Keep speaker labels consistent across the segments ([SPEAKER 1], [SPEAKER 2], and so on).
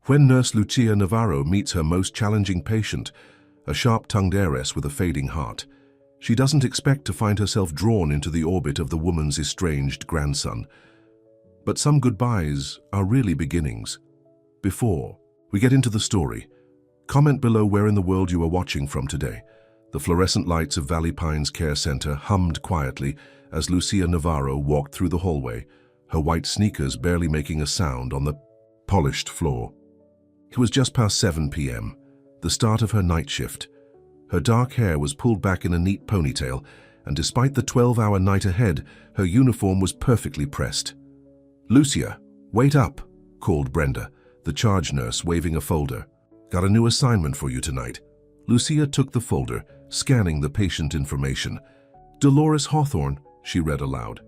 [SPEAKER 1] When Nurse Lucia Navarro meets her most challenging patient, a sharp-tongued heiress with a fading heart, she doesn't expect to find herself drawn into the orbit of the woman's estranged grandson. But some goodbyes are really beginnings. Before we get into the story, comment below where in the world you are watching from today. The fluorescent lights of Valley Pines Care Center hummed quietly as Lucia Navarro walked through the hallway, her white sneakers barely making a sound on the polished floor. It was just past 7 p.m., the start of her night shift. Her dark hair was pulled back in a neat ponytail, and despite the 12-hour night ahead, her uniform was perfectly pressed. "Lucia, wait up," called Brenda, the charge nurse, waving a folder. "Got a new assignment for you tonight." Lucia took the folder, scanning the patient information. "Dolores Hawthorne," she read aloud.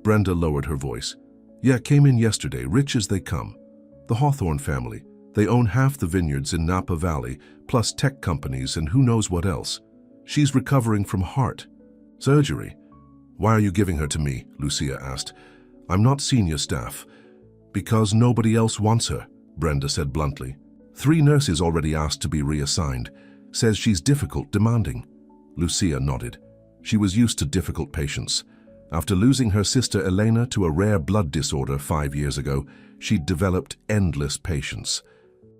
[SPEAKER 1] Brenda lowered her voice. "Yeah, came in yesterday, rich as they come. The Hawthorne family. They own half the vineyards in Napa Valley, plus tech companies and who knows what else. She's recovering from heart surgery." "Why are you giving her to me?" Lucia asked. "I'm not senior staff." "Because nobody else wants her," Brenda said bluntly. "3 nurses already asked to be reassigned. Says she's difficult, demanding." Lucia nodded. She was used to difficult patients. After losing her sister Elena to a rare blood disorder 5 years ago, she'd developed endless patience.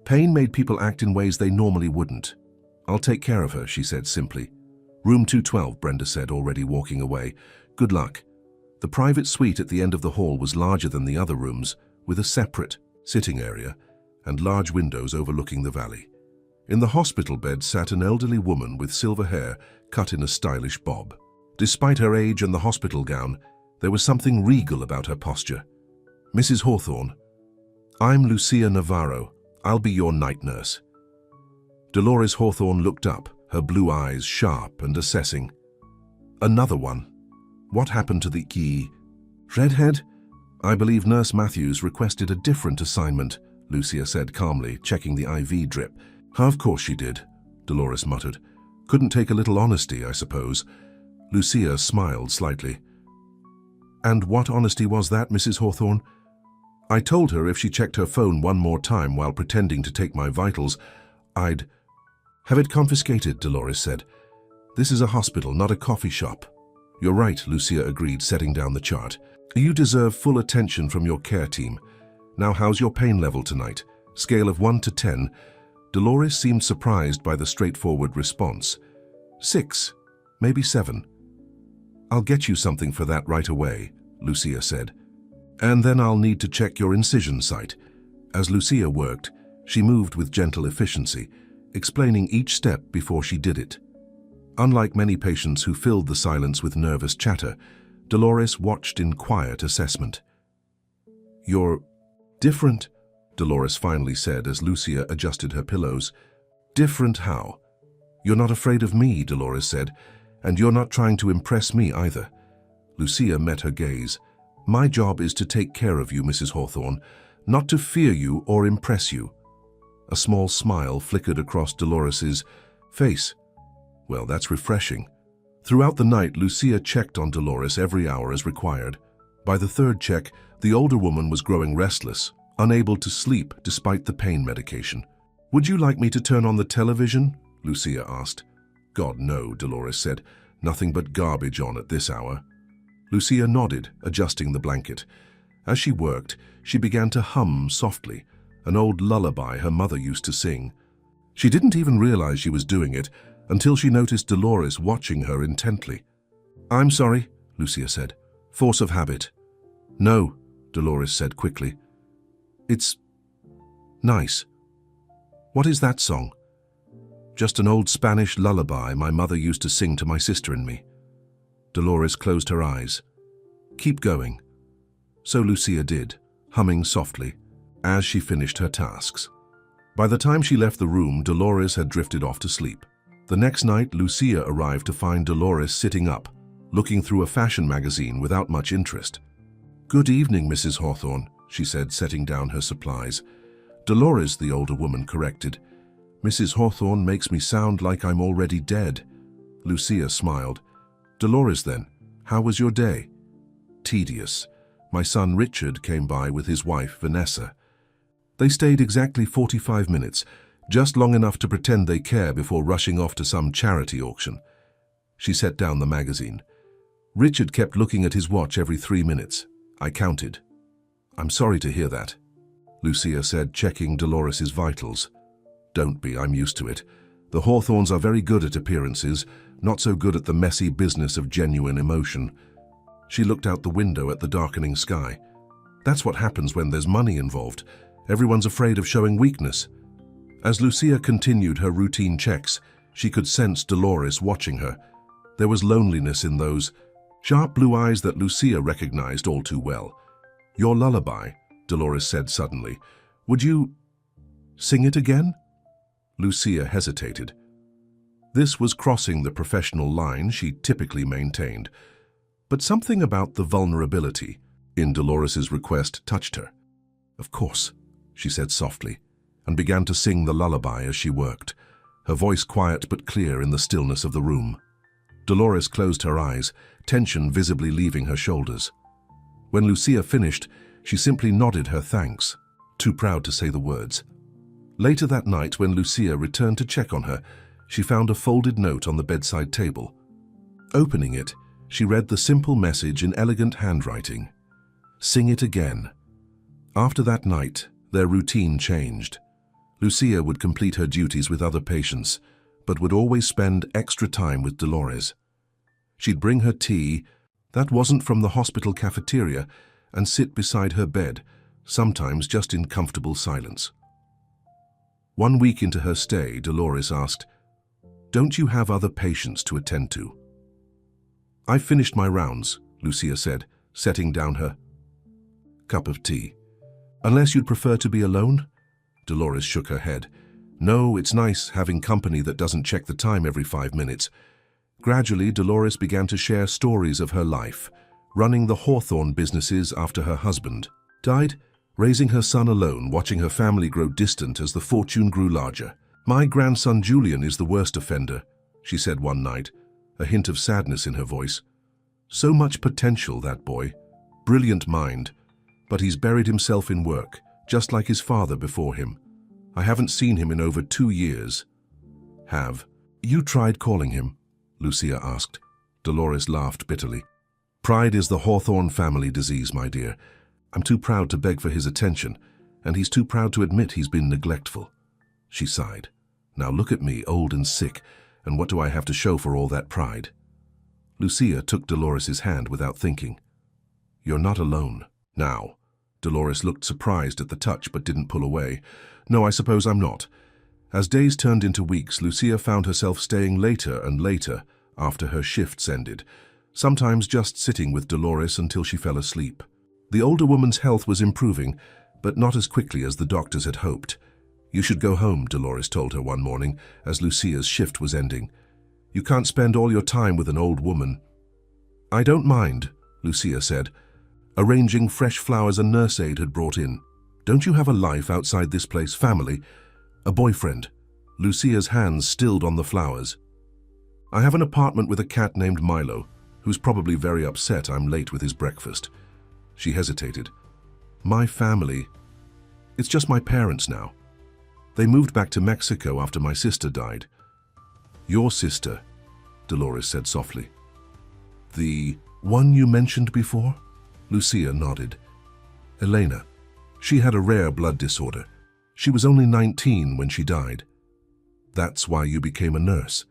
[SPEAKER 1] Pain made people act in ways they normally wouldn't. "I'll take care of her," she said simply. "Room 212, Brenda said, already walking away. "Good luck." The private suite at the end of the hall was larger than the other rooms, with a separate sitting area and large windows overlooking the valley. In the hospital bed sat an elderly woman with silver hair cut in a stylish bob. Despite her age and the hospital gown, there was something regal about her posture. "Mrs. Hawthorne, I'm Lucia Navarro. I'll be your night nurse." Dolores Hawthorne looked up, her blue eyes sharp and assessing. "Another one. What happened to the redhead?" "I believe Nurse Matthews requested a different assignment," Lucia said calmly, checking the IV drip. "Of course she did," Dolores muttered. "Couldn't take a little honesty, I suppose." Lucia smiled slightly. "And what honesty was that, Mrs. Hawthorne?" "I told her if she checked her phone one more time while pretending to take my vitals, I'd have it confiscated," Dolores said. "This is a hospital, not a coffee shop." "You're right," Lucia agreed, setting down the chart. "You deserve full attention from your care team. Now, how's your pain level tonight? Scale of 1 to 10. Dolores seemed surprised by the straightforward response. 6, maybe 7. "I'll get you something for that right away," Lucia said. "And then I'll need to check your incision site." As Lucia worked, she moved with gentle efficiency, explaining each step before she did it. Unlike many patients who filled the silence with nervous chatter, Dolores watched in quiet assessment. "You're different," Dolores finally said as Lucia adjusted her pillows. "Different how?" "You're not afraid of me," Dolores said, "and you're not trying to impress me either." Lucia met her gaze. "My job is to take care of you, Mrs. Hawthorne, not to fear you or impress you." A small smile flickered across Dolores's face. "Well, that's refreshing." Throughout the night, Lucia checked on Dolores every hour as required. By the 3rd check, the older woman was growing restless, unable to sleep despite the pain medication. "Would you like me to turn on the television?" Lucia asked. "God, no," Dolores said. "Nothing but garbage on at this hour." Lucia nodded, adjusting the blanket. As she worked, she began to hum softly, an old lullaby her mother used to sing. She didn't even realize she was doing it until she noticed Dolores watching her intently. "I'm sorry," Lucia said. "Force of habit." "No," Dolores said quickly. "It's nice." "What is that song?" "Just an old Spanish lullaby my mother used to sing to my sister and me." Dolores closed her eyes. "Keep going." So Lucia did, humming softly, as she finished her tasks. By the time she left the room, Dolores had drifted off to sleep. The next night, Lucia arrived to find Dolores sitting up, looking through a fashion magazine without much interest. "Good evening, Mrs. Hawthorne," she said, setting down her supplies. "Dolores," the older woman corrected. "Mrs. Hawthorne makes me sound like I'm already dead." Lucia smiled. "Dolores, then, how was your day?" "Tedious. My son Richard came by with his wife Vanessa." They stayed exactly 45 minutes, just long enough to pretend they care before rushing off to some charity auction. She set down the magazine. Richard kept looking at his watch every 3 minutes. I counted. "I'm sorry to hear that," Lucia said, checking Dolores's vitals. "Don't be, I'm used to it. The Hawthorns are very good at appearances, not so good at the messy business of genuine emotion." She looked out the window at the darkening sky. That's what happens when there's money involved. Everyone's afraid of showing weakness. As Lucia continued her routine checks, she could sense Dolores watching her. There was loneliness in those sharp blue eyes that Lucia recognized all too well. "Your lullaby," Dolores said suddenly. "Would you sing it again?" Lucia hesitated. This was crossing the professional line she typically maintained. But something about the vulnerability in Dolores's request touched her. "Of course," she said softly, and began to sing the lullaby as she worked, her voice quiet but clear in the stillness of the room. Dolores closed her eyes, tension visibly leaving her shoulders. When Lucia finished, she simply nodded her thanks, too proud to say the words. Later that night, when Lucia returned to check on her, she found a folded note on the bedside table. Opening it, she read the simple message in elegant handwriting. "Sing it again." After that night, their routine changed. Lucia would complete her duties with other patients, but would always spend extra time with Dolores. She'd bring her tea, that wasn't from the hospital cafeteria, and sit beside her bed, sometimes just in comfortable silence. One week into her stay, Dolores asked, "Don't you have other patients to attend to?" "I've finished my rounds," Lucia said, setting down her cup of tea. "Unless you'd prefer to be alone?" Dolores shook her head. "No, it's nice having company that doesn't check the time every 5 minutes." Gradually, Dolores began to share stories of her life, running the Hawthorn businesses after her husband died, raising her son alone, watching her family grow distant as the fortune grew larger. "My grandson Julian is the worst offender," she said one night, a hint of sadness in her voice. "So much potential, that boy. Brilliant mind. But he's buried himself in work, just like his father before him. I haven't seen him in over 2 years. Have you tried calling him?" Lucia asked. Dolores laughed bitterly. "Pride is the Hawthorn family disease, my dear. I'm too proud to beg for his attention, and he's too proud to admit he's been neglectful." She sighed. "Now look at me, old and sick, and what do I have to show for all that pride?" Lucia took Dolores's hand without thinking. "You're not alone now." Dolores looked surprised at the touch but didn't pull away. "No, I suppose I'm not." As days turned into weeks, Lucia found herself staying later and later after her shifts ended, sometimes just sitting with Dolores until she fell asleep. The older woman's health was improving, but not as quickly as the doctors had hoped. "You should go home," Dolores told her one morning as Lucia's shift was ending. "You can't spend all your time with an old woman." "I don't mind," Lucia said, arranging fresh flowers a nurse aide had brought in. "Don't you have a life outside this place, family? A boyfriend?" Lucia's hands stilled on the flowers. "I have an apartment with a cat named Milo, who's probably very upset I'm late with his breakfast." She hesitated. "My family? It's just my parents now. They moved back to Mexico after my sister died." "Your sister," Dolores said softly. "The one you mentioned before?" Lucia nodded. "Elena. She had a rare blood disorder. She was only 19 when she died." "That's why you became a nurse?"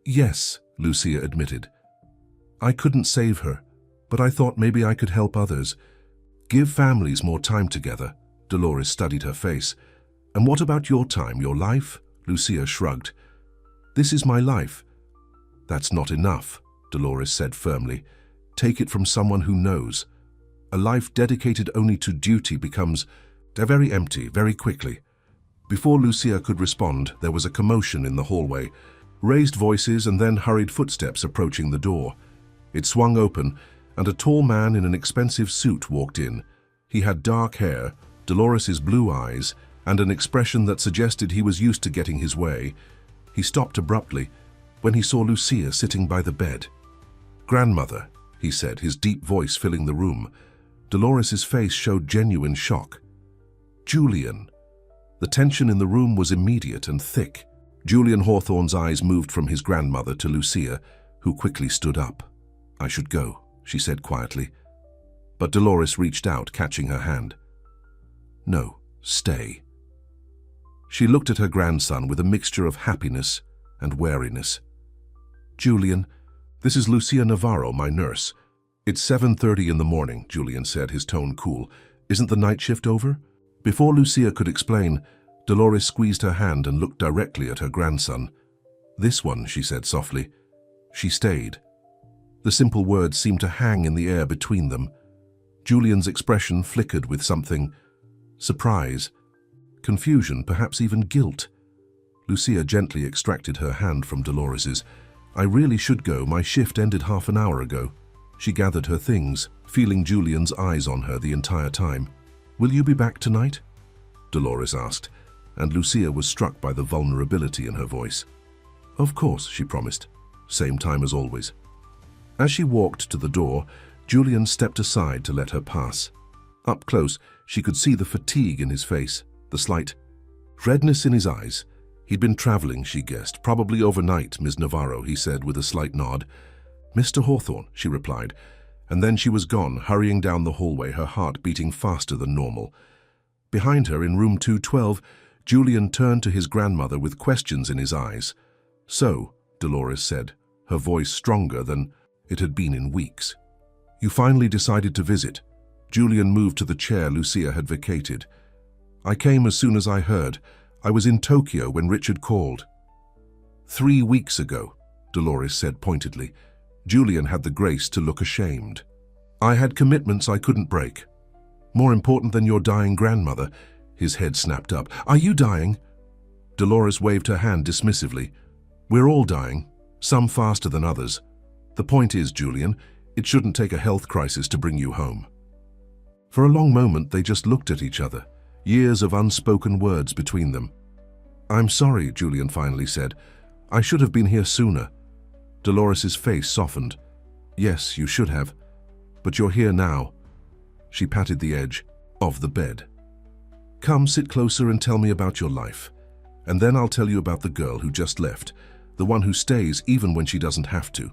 [SPEAKER 1] "Yes," Lucia admitted. "I couldn't save her, but I thought maybe I could help others. Give families more time together." Dolores studied her face. "And what about your time, your life?" Lucia shrugged. "This is my life." "That's not enough," Dolores said firmly. "Take it from someone who knows. A life dedicated only to duty becomes very empty very quickly." Before Lucia could respond, there was a commotion in the hallway, raised voices and then hurried footsteps approaching the door. It swung open, and a tall man in an expensive suit walked in. He had dark hair, Dolores's blue eyes, and an expression that suggested he was used to getting his way. He stopped abruptly when he saw Lucia sitting by the bed. "Grandmother," he said, his deep voice filling the room. Dolores's face showed genuine shock. Julian. The tension in the room was immediate and thick. Julian Hawthorne's eyes moved from his grandmother to Lucia, who quickly stood up. "I should go," she said quietly. But Dolores reached out, catching her hand. "No, stay." She looked at her grandson with a mixture of happiness and wariness. "Julian, this is Lucia Navarro, my nurse. It's 7:30 in the morning," Julian said, his tone cool. "Isn't the night shift over?" Before Lucia could explain, Dolores squeezed her hand and looked directly at her grandson. "This one," she said softly. She stayed. The simple words seemed to hang in the air between them. Julian's expression flickered with something: surprise, confusion, perhaps even guilt. Lucia gently extracted her hand from Dolores's. "I really should go. My shift ended half an hour ago." She gathered her things, feeling Julian's eyes on her the entire time. "Will you be back tonight?" Dolores asked, and Lucia was struck by the vulnerability in her voice. "Of course," she promised. "Same time as always." As she walked to the door, Julian stepped aside to let her pass. Up close, she could see the fatigue in his face, the slight redness in his eyes. He'd been traveling, she guessed, probably overnight, Ms. Navarro, he said with a slight nod. "Mr. Hawthorne," she replied, and then she was gone, hurrying down the hallway, her heart beating faster than normal. Behind her, in room 212, Julian turned to his grandmother with questions in his eyes. "So," Dolores said, her voice stronger than it had been in weeks. "You finally decided to visit." Julian moved to the chair Lucia had vacated. "I came as soon as I heard. I was in Tokyo when Richard called." 3 weeks ago, Dolores said pointedly. Julian had the grace to look ashamed. "I had commitments I couldn't break. More important than your dying grandmother." His head snapped up. "Are you dying?" Dolores waved her hand dismissively. "We're all dying, some faster than others. The point is, Julian, it shouldn't take a health crisis to bring you home." For a long moment they just looked at each other, years of unspoken words between them. "I'm sorry," Julian finally said. "I should have been here sooner." Dolores's face softened. "Yes, you should have. But you're here now." She patted the edge of the bed. "Come, sit closer and tell me about your life. And then I'll tell you about the girl who just left, the one who stays even when she doesn't have to."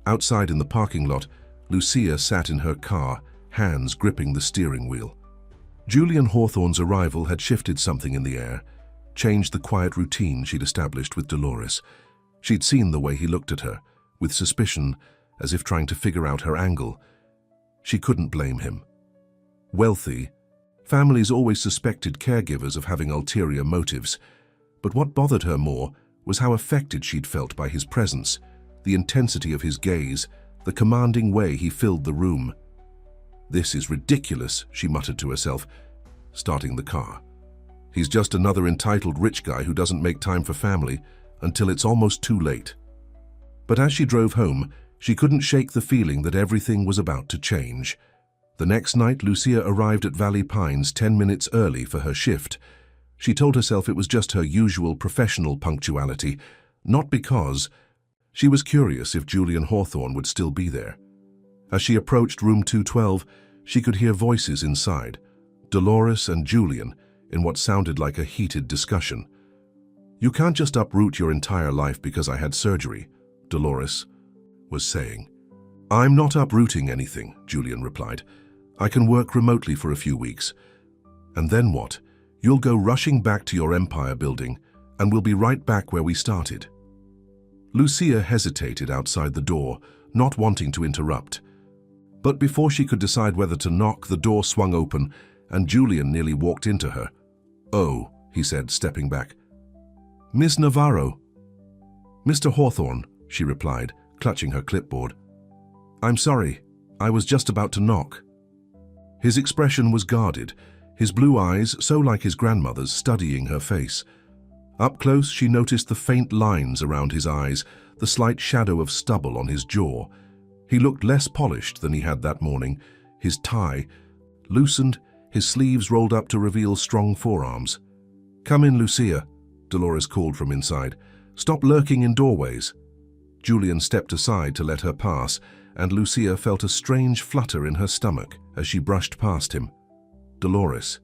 [SPEAKER 1] Outside in the parking lot, Lucia sat in her car, hands gripping the steering wheel. Julian Hawthorne's arrival had shifted something in the air, changed the quiet routine she'd established with Dolores. She'd seen the way he looked at her, with suspicion, as if trying to figure out her angle. She couldn't blame him. Wealthy, families always suspected caregivers of having ulterior motives, but what bothered her more was how affected she'd felt by his presence, the intensity of his gaze, the commanding way he filled the room. "This is ridiculous," she muttered to herself, starting the car. "He's just another entitled rich guy who doesn't make time for family until it's almost too late." But as she drove home, she couldn't shake the feeling that everything was about to change. The next night, Lucia arrived at Valley Pines 10 minutes early for her shift. She told herself it was just her usual professional punctuality, not because she was curious if Julian Hawthorne would still be there. As she approached room 212, she could hear voices inside, Dolores and Julian, in what sounded like a heated discussion. "You can't just uproot your entire life because I had surgery," Dolores was saying. "I'm not uprooting anything," Julian replied. "I can work remotely for a few weeks. And then what? You'll go rushing back to your empire building, and we'll be right back where we started." Lucia hesitated outside the door, not wanting to interrupt. But before she could decide whether to knock, the door swung open, and Julian nearly walked into her. "Oh," he said, stepping back. "Miss Navarro." "Mr. Hawthorne," she replied, clutching her clipboard. "I'm sorry, I was just about to knock." His expression was guarded, his blue eyes, so like his grandmother's, studying her face. Up close, she noticed the faint lines around his eyes, the slight shadow of stubble on his jaw. He looked less polished than he had that morning, his tie loosened, his sleeves rolled up to reveal strong forearms. "Come in, Lucia," Dolores called from inside. "Stop lurking in doorways." Julian stepped aside to let her pass, and Lucia felt a strange flutter in her stomach as she brushed past him. "Dolores."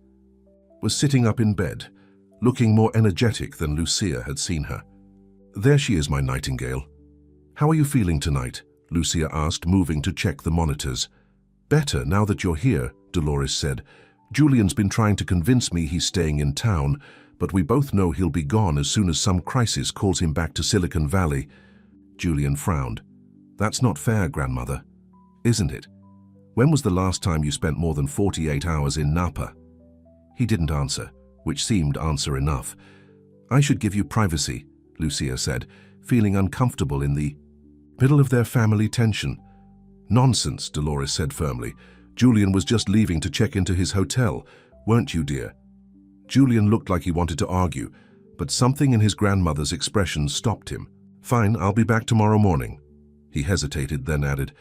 [SPEAKER 1] was sitting up in bed, looking more energetic than Lucia had seen her. "There she is, my nightingale. How are you feeling tonight?" Lucia asked, moving to check the monitors. "Better now that you're here," Dolores said. "Julian's been trying to convince me he's staying in town, but we both know he'll be gone as soon as some crisis calls him back to Silicon Valley." Julian frowned. "That's not fair, grandmother, isn't it? When was the last time you spent more than 48 hours in Napa?" He didn't answer, which seemed answer enough. "I should give you privacy," Lucia said, feeling uncomfortable in the middle of their family tension. "Nonsense," Dolores said firmly. "Julian was just leaving to check into his hotel, weren't you, dear?" Julian looked like he wanted to argue, but something in his grandmother's expression stopped him. "Fine, I'll be back tomorrow morning." He hesitated, then added,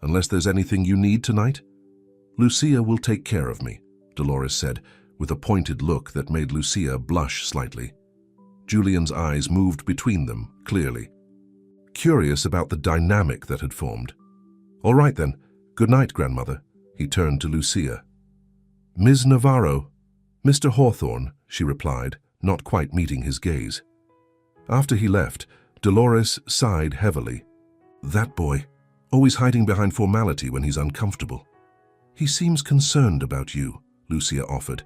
[SPEAKER 1] "Unless there's anything you need tonight?" "Lucia will take care of me," Dolores said, with a pointed look that made Lucia blush slightly. Julian's eyes moved between them, clearly, curious about the dynamic that had formed. "All right then. Good night, grandmother." He turned to Lucia. "Ms. Navarro?" "Mr. Hawthorne," she replied, not quite meeting his gaze. After he left, Dolores sighed heavily. "That boy, always hiding behind formality when he's uncomfortable." "He seems concerned about you," Lucia offered.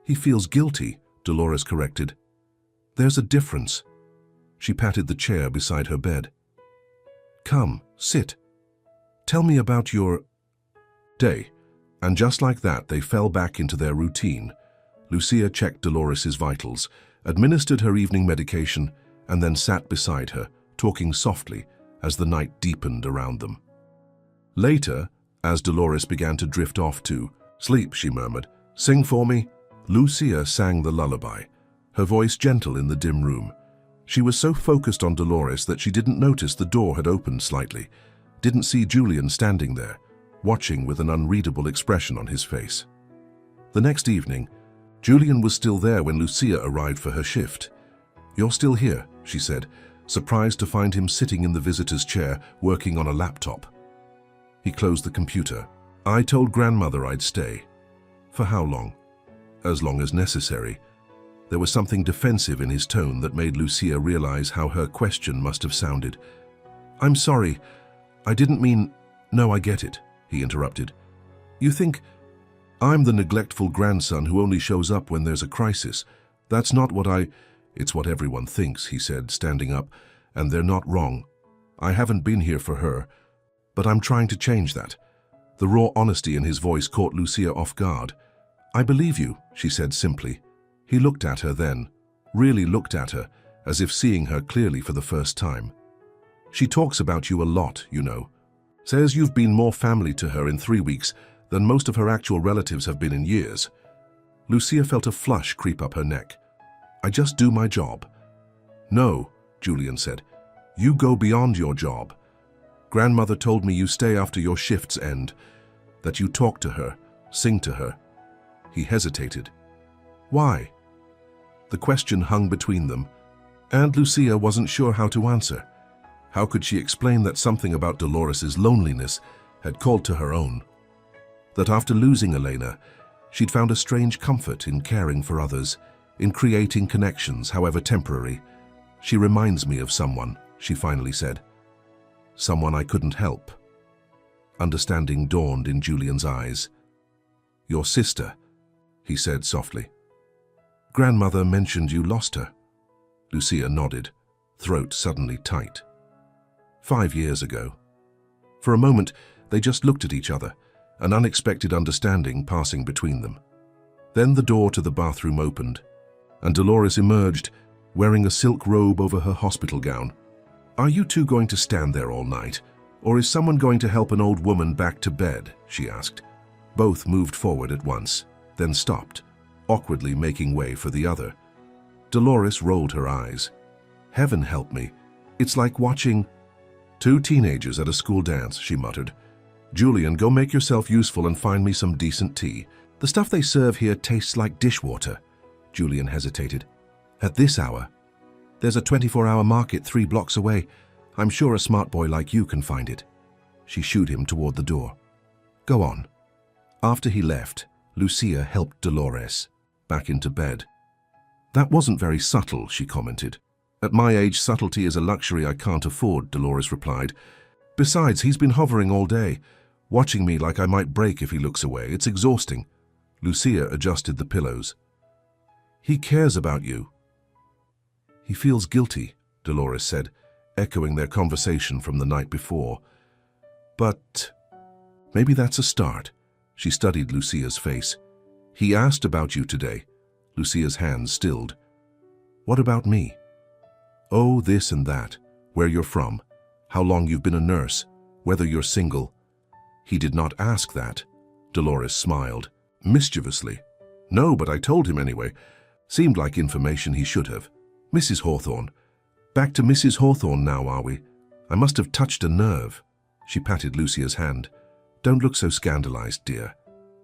[SPEAKER 1] "He feels guilty," Dolores corrected. "There's a difference." She patted the chair beside her bed. "Come, sit. Tell me about your day." And just like that, they fell back into their routine. Lucia checked Dolores's vitals, administered her evening medication, and then sat beside her, talking softly as the night deepened around them. Later, as Dolores began to drift off to sleep, she murmured, "Sing for me." Lucia sang the lullaby, her voice gentle in the dim room. She was so focused on Dolores that she didn't notice the door had opened slightly, didn't see Julian standing there, watching with an unreadable expression on his face. The next evening, Julian was still there when Lucia arrived for her shift. "You're still here," she said, surprised to find him sitting in the visitor's chair, working on a laptop. He closed the computer. "I told grandmother I'd stay." "For how long?" "As long as necessary." There was something defensive in his tone that made Lucia realize how her question must have sounded. "I'm sorry. I didn't mean—" "No, I get it," he interrupted. "You think I'm the neglectful grandson who only shows up when there's a crisis. That's not what I—" "It's what everyone thinks," he said, standing up, "and they're not wrong. I haven't been here for her, but I'm trying to change that." The raw honesty in his voice caught Lucia off guard. "I believe you," she said simply. He looked at her then, really looked at her, as if seeing her clearly for the first time. "She talks about you a lot, you know. Says you've been more family to her in 3 weeks than most of her actual relatives have been in years." Lucia felt a flush creep up her neck. "I just do my job." "No," Julian said. "You go beyond your job. Grandmother told me you stay after your shifts end, that you talk to her, sing to her." He hesitated. "Why?" The question hung between them, and Lucia wasn't sure how to answer. How could she explain that something about Dolores's loneliness had called to her own? That after losing Elena, she'd found a strange comfort in caring for others, in creating connections, however temporary. "She reminds me of someone," she finally said. "Someone I couldn't help." Understanding dawned in Julian's eyes. "Your sister," he said softly. "Grandmother mentioned you lost her." Lucia nodded, throat suddenly tight. 5 years ago." For a moment, they just looked at each other, an unexpected understanding passing between them. Then the door to the bathroom opened, and Dolores emerged, wearing a silk robe over her hospital gown. "Are you two going to stand there all night, or is someone going to help an old woman back to bed?" she asked. Both moved forward at once, then stopped, awkwardly making way for the other. Dolores rolled her eyes. "Heaven help me. It's like watching—" "2 teenagers at a school dance," she muttered. "Julian, go make yourself useful and find me some decent tea. The stuff they serve here tastes like dishwater." Julian hesitated. "At this hour? There's a 24-hour market 3 blocks away. I'm sure a smart boy like you can find it." She shooed him toward the door. "Go on." After he left, Lucia helped Dolores. back into bed. "That wasn't very subtle," she commented. "At my age, subtlety is a luxury I can't afford," Dolores replied. "Besides, he's been hovering all day, watching me like I might break if he looks away. It's exhausting." Lucia adjusted the pillows. "He cares about you." "He feels guilty," Dolores said, echoing their conversation from the night before. "But maybe that's a start." She studied Lucia's face. "He asked about you today." Lucia's hands stilled. "What about me?" "Oh, this and that. Where you're from. How long you've been a nurse. Whether you're single." "He did not ask that." Dolores smiled, mischievously. "No, but I told him anyway. Seemed like information he should have." "Mrs. Hawthorne. Back to Mrs. Hawthorne now, are we? I must have touched a nerve." She patted Lucia's hand. "Don't look so scandalized, dear.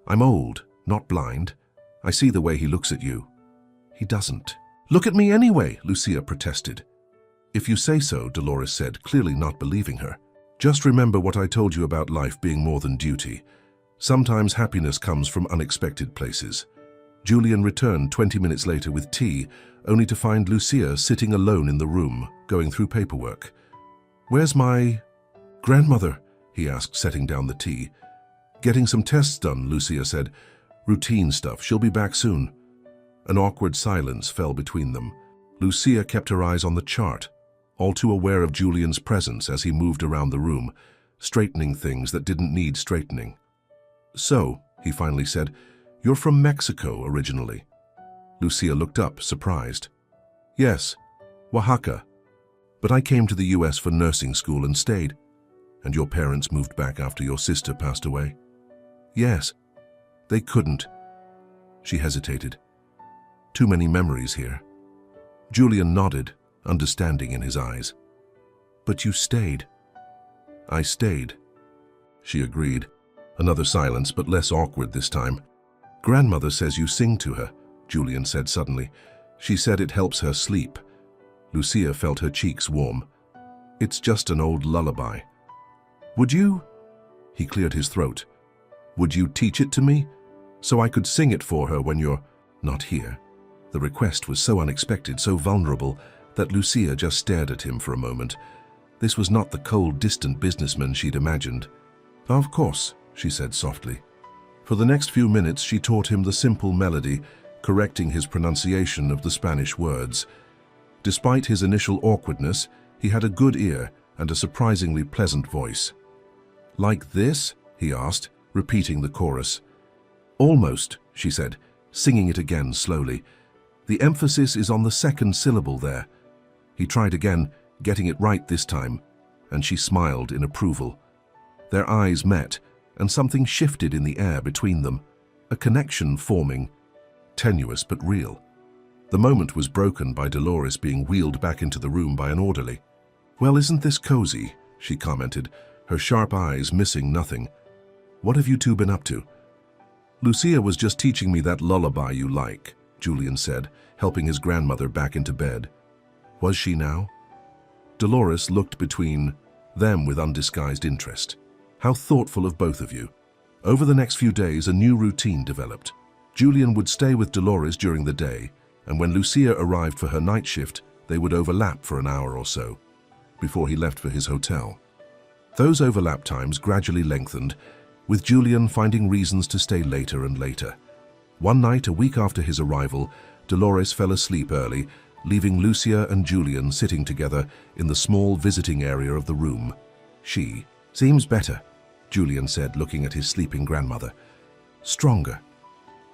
[SPEAKER 1] I'm old, not blind. I see the way he looks at you." "He doesn't." "Look at me anyway," Lucia protested. "If you say so," Dolores said, clearly not believing her. "Just remember what I told you about life being more than duty. Sometimes happiness comes from unexpected places." Julian returned 20 minutes later with tea, only to find Lucia sitting alone in the room, going through paperwork. "Where's my grandmother?" he asked, setting down the tea. "Getting some tests done," Lucia said. "Routine stuff. She'll be back soon." An awkward silence fell between them. Lucia kept her eyes on the chart, all too aware of Julian's presence as he moved around the room, straightening things that didn't need straightening. "So," he finally said, "you're from Mexico originally?" Lucia looked up, surprised. "Yes, Oaxaca. But I came to the US for nursing school and stayed." "And your parents moved back after your sister passed away?" "Yes. They couldn't." She hesitated. "Too many memories here." Julian nodded, understanding in his eyes. "But you stayed." "I stayed," she agreed. Another silence, but less awkward this time. "Grandmother says you sing to her," Julian said suddenly. "She said it helps her sleep." Lucia felt her cheeks warm. "It's just an old lullaby." "Would you?" He cleared his throat. "Would you teach it to me, so I could sing it for her when you're not here?" The request was so unexpected, so vulnerable, that Lucia just stared at him for a moment. This was not the cold, distant businessman she'd imagined. "Of course," she said softly. For the next few minutes, she taught him the simple melody, correcting his pronunciation of the Spanish words. Despite his initial awkwardness, he had a good ear and a surprisingly pleasant voice. "Like this?" he asked, repeating the chorus. "Almost," she said, singing it again slowly. "The emphasis is on the second syllable there." He tried again, getting it right this time, and she smiled in approval. Their eyes met, and something shifted in the air between them, a connection forming, tenuous but real. The moment was broken by Dolores being wheeled back into the room by an orderly. "Well, isn't this cozy?" she commented, her sharp eyes missing nothing. "What have you two been up to?" "Lucia was just teaching me that lullaby you like," Julian said, helping his grandmother back into bed. "Was she now?" Dolores looked between them with undisguised interest. "How thoughtful of both of you." Over the next few days, a new routine developed. Julian would stay with Dolores during the day, and when Lucia arrived for her night shift, they would overlap for an hour or so, before he left for his hotel. Those overlap times gradually lengthened, with Julian finding reasons to stay later and later. One night, a week after his arrival, Dolores fell asleep early, leaving Lucia and Julian sitting together in the small visiting area of the room. "She seems better," Julian said, looking at his sleeping grandmother. "Stronger."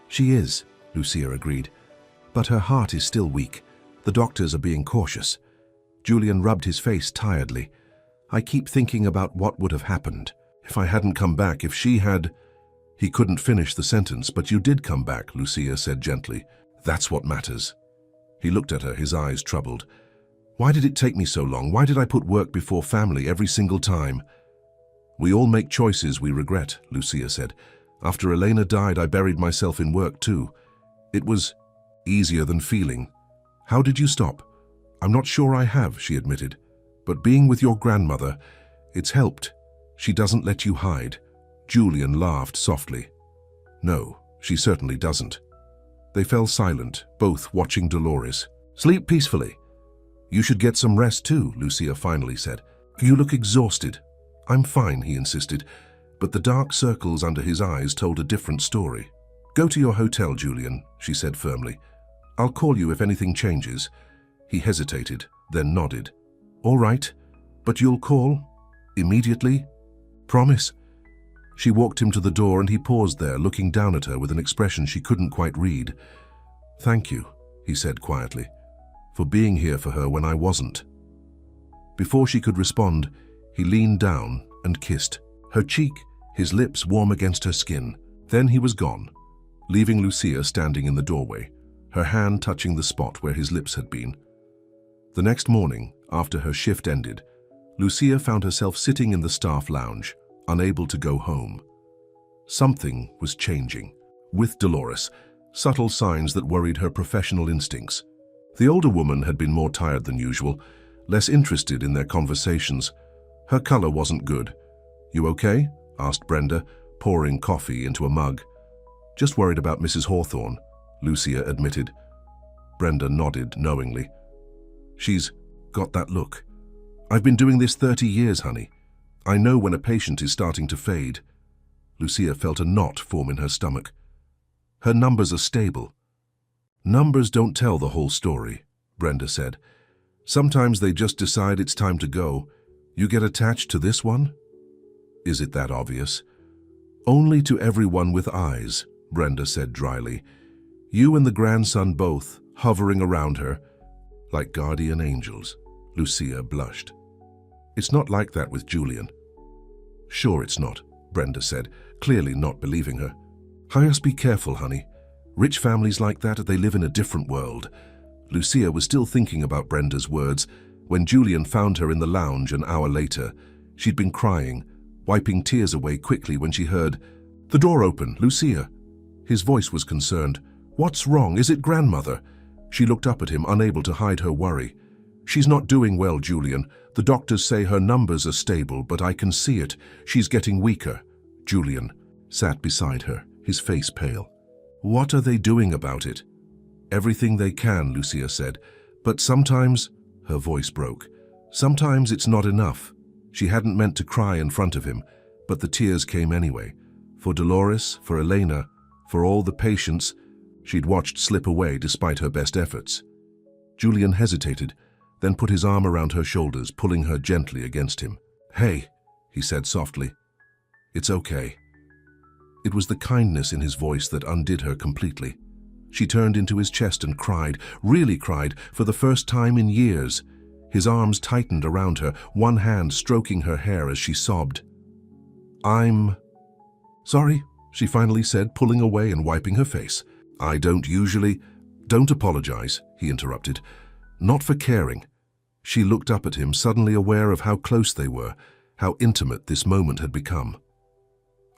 [SPEAKER 1] "She is," Lucia agreed. "But her heart is still weak. The doctors are being cautious." Julian rubbed his face tiredly. "I keep thinking about what would have happened if I hadn't come back, if she had—" He couldn't finish the sentence. "But you did come back," Lucia said gently. "That's what matters." He looked at her, his eyes troubled. "Why did it take me so long? Why did I put work before family every single time?" "We all make choices we regret," Lucia said. "After Elena died, I buried myself in work too. It was easier than feeling." "How did you stop?" "I'm not sure I have," she admitted. "But being with your grandmother, it's helped. She doesn't let you hide." Julian laughed softly. "No, she certainly doesn't." They fell silent, both watching Dolores. "Sleep peacefully. You should get some rest too," Lucia finally said. "You look exhausted." "I'm fine," he insisted, but the dark circles under his eyes told a different story. "Go to your hotel, Julian," she said firmly. "I'll call you if anything changes." He hesitated, then nodded. "All right, but you'll call? Immediately? Promise?" She walked him to the door and he paused there, looking down at her with an expression she couldn't quite read. "Thank you," he said quietly, "for being here for her when I wasn't." Before she could respond, he leaned down and kissed her cheek, his lips warm against her skin. Then he was gone, leaving Lucia standing in the doorway, her hand touching the spot where his lips had been. The next morning, after her shift ended, Lucia found herself sitting in the staff lounge, unable to go home. Something was changing. With Dolores, subtle signs that worried her professional instincts. The older woman had been more tired than usual, less interested in their conversations. Her color wasn't good. "You okay?" asked Brenda, pouring coffee into a mug. "Just worried about Mrs. Hawthorne," Lucia admitted. Brenda nodded knowingly. "She's got that look. I've been doing this 30 years, honey. I know when a patient is starting to fade." Lucia felt a knot form in her stomach. "Her numbers are stable." "Numbers don't tell the whole story," Brenda said. "Sometimes they just decide it's time to go. You get attached to this one?" "Is it that obvious?" "Only to everyone with eyes," Brenda said dryly. "You and the grandson both, hovering around her, like guardian angels." Lucia blushed. "It's not like that with Julian." "Sure it's not," Brenda said, clearly not believing her. "Just be careful, honey. Rich families like that, they live in a different world." Lucia was still thinking about Brenda's words when Julian found her in the lounge an hour later. She'd been crying, wiping tears away quickly when she heard the door open. "Lucia." His voice was concerned. "What's wrong? Is it grandmother?" She looked up at him, unable to hide her worry. "She's not doing well, Julian. The doctors say her numbers are stable, but I can see it. She's getting weaker." Julian sat beside her, his face pale. "What are they doing about it?" "Everything they can," Lucia said. "But sometimes," her voice broke, "sometimes it's not enough." She hadn't meant to cry in front of him, but the tears came anyway. For Dolores, for Elena, for all the patients she'd watched slip away despite her best efforts. Julian hesitated, then put his arm around her shoulders, pulling her gently against him. "Hey," he said softly. "It's okay." It was the kindness in his voice that undid her completely. She turned into his chest and cried, really cried, for the first time in years. His arms tightened around her, one hand stroking her hair as she sobbed. "I'm sorry," she finally said, pulling away and wiping her face. "I don't usually—" "Don't apologize," he interrupted. "Not for caring." She looked up at him, suddenly aware of how close they were, how intimate this moment had become.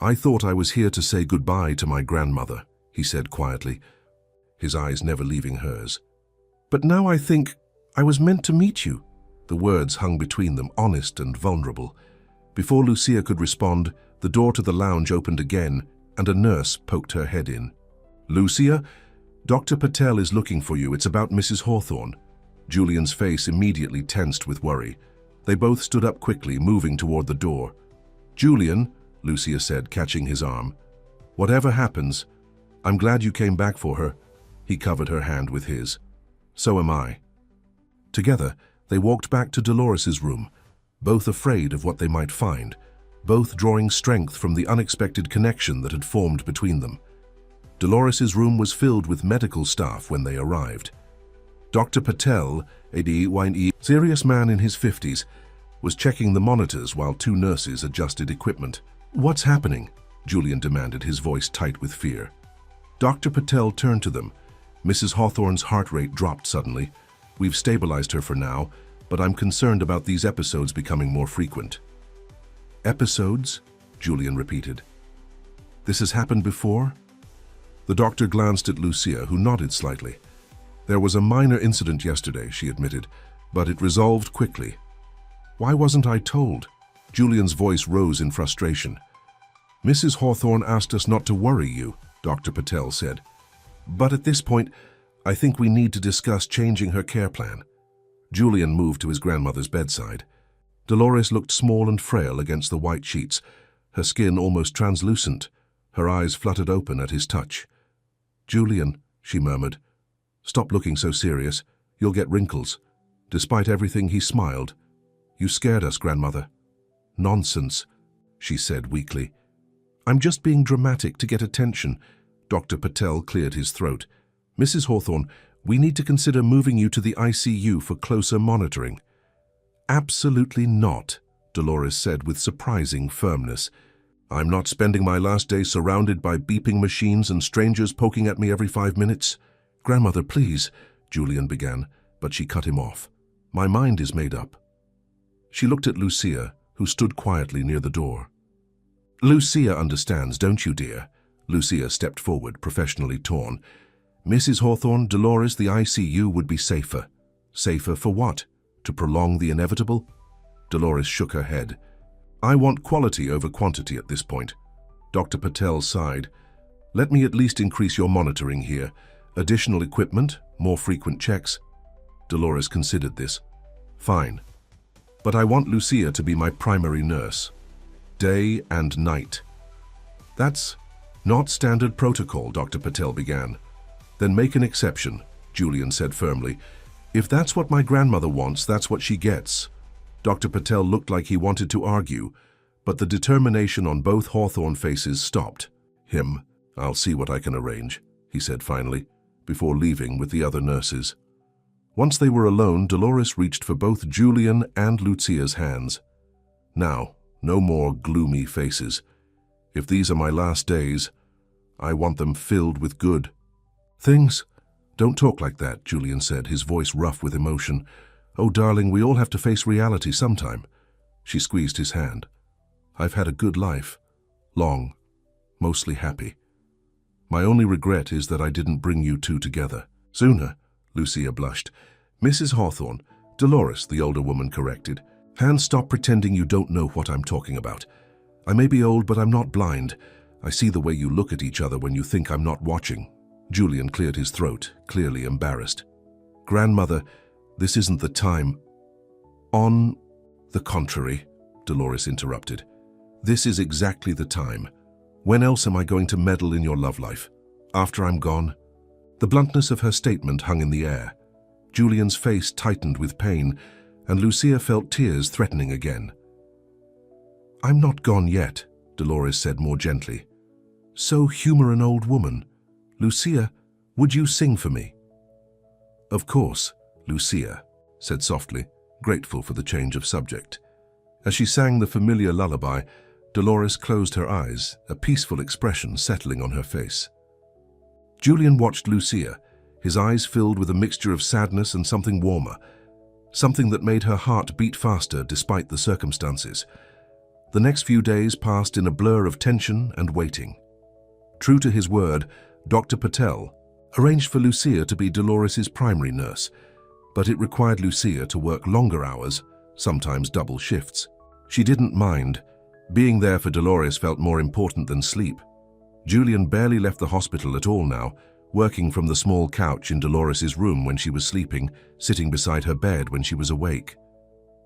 [SPEAKER 1] "I thought I was here to say goodbye to my grandmother," he said quietly, his eyes never leaving hers. "But now I think I was meant to meet you." The words hung between them, honest and vulnerable. Before Lucia could respond, the door to the lounge opened again, and a nurse poked her head in. "Lucia, Dr. Patel is looking for you. It's about Mrs. Hawthorne." Julian's face immediately tensed with worry. They both stood up quickly, moving toward the door. "Julian," Lucia said, catching his arm, "whatever happens, I'm glad you came back for her." He covered her hand with his. "So am I." Together, they walked back to Dolores's room, both afraid of what they might find, both drawing strength from the unexpected connection that had formed between them. Dolores's room was filled with medical staff when they arrived. Dr. Patel, a serious man in his 50s, was checking the monitors while two nurses adjusted equipment. "What's happening?" Julian demanded, his voice tight with fear. Dr. Patel turned to them. Mrs. Hawthorne's heart rate dropped suddenly. "We've stabilized her for now, but I'm concerned about these episodes becoming more frequent." "Episodes?" Julian repeated. "This has happened before?" The doctor glanced at Lucia, who nodded slightly. "There was a minor incident yesterday," she admitted, "but it resolved quickly." "Why wasn't I told?" Julian's voice rose in frustration. "Mrs. Hawthorne asked us not to worry you," Dr. Patel said. But at this point, I think we need to discuss changing her care plan. Julian moved to his grandmother's bedside. Dolores looked small and frail against the white sheets, her skin almost translucent. Her eyes fluttered open at his touch. "Julian," she murmured, "stop looking so serious. You'll get wrinkles." Despite everything, he smiled. "You scared us, grandmother." "Nonsense," she said weakly. "I'm just being dramatic to get attention." Dr. Patel cleared his throat. "Mrs. Hawthorne, we need to consider moving you to the ICU for closer monitoring." "Absolutely not," Dolores said with surprising firmness. "I'm not spending my last day surrounded by beeping machines and strangers poking at me every 5 minutes." "Grandmother, please," Julian began, but she cut him off. "My mind is made up." She looked at Lucia, who stood quietly near the door. "Lucia understands, don't you, dear?" Lucia stepped forward, professionally torn. "Mrs. Hawthorne, Dolores, the ICU would be safer." "Safer for what? To prolong the inevitable?" Dolores shook her head. "I want quality over quantity at this point." Dr. Patel sighed. "Let me at least increase your monitoring here. Additional equipment, more frequent checks." Dolores considered this. "Fine. But I want Lucia to be my primary nurse. Day and night." "That's not standard protocol," Dr. Patel began. "Then make an exception," Julian said firmly. "If that's what my grandmother wants, that's what she gets." Dr. Patel looked like he wanted to argue, but the determination on both Hawthorne faces stopped. "I'll see what I can arrange," he said finally, before leaving with the other nurses. Once they were alone, Dolores reached for both Julian and Lucia's hands. "Now, no more gloomy faces. If these are my last days, I want them filled with good things." "Don't talk like that," Julian said, his voice rough with emotion. "Oh, darling, we all have to face reality sometime." She squeezed his hand. "I've had a good life. Long. Mostly happy. My only regret is that I didn't bring you two together sooner." Lucia blushed. "Mrs. Hawthorne," Dolores, the older woman corrected. Stop pretending you don't know what I'm talking about. I may be old, but I'm not blind. I see the way you look at each other when you think I'm not watching." Julian cleared his throat, clearly embarrassed. "Grandmother, this isn't the time." "On the contrary," Dolores interrupted. "This is exactly the time. When else am I going to meddle in your love life? After I'm gone?" The bluntness of her statement hung in the air. Julian's face tightened with pain, and Lucia felt tears threatening again. "I'm not gone yet," Dolores said more gently. "So humor an old woman. Lucia, would you sing for me?" "Of course," Lucia said softly, grateful for the change of subject. As she sang the familiar lullaby, Dolores closed her eyes, a peaceful expression settling on her face. Julian watched Lucia, his eyes filled with a mixture of sadness and something warmer, something that made her heart beat faster despite the circumstances. The next few days passed in a blur of tension and waiting. True to his word, Dr. Patel arranged for Lucia to be Dolores's primary nurse, but it required Lucia to work longer hours, sometimes double shifts. She didn't mind. Being there for Dolores felt more important than sleep. Julian barely left the hospital at all now, working from the small couch in Dolores's room when she was sleeping, sitting beside her bed when she was awake.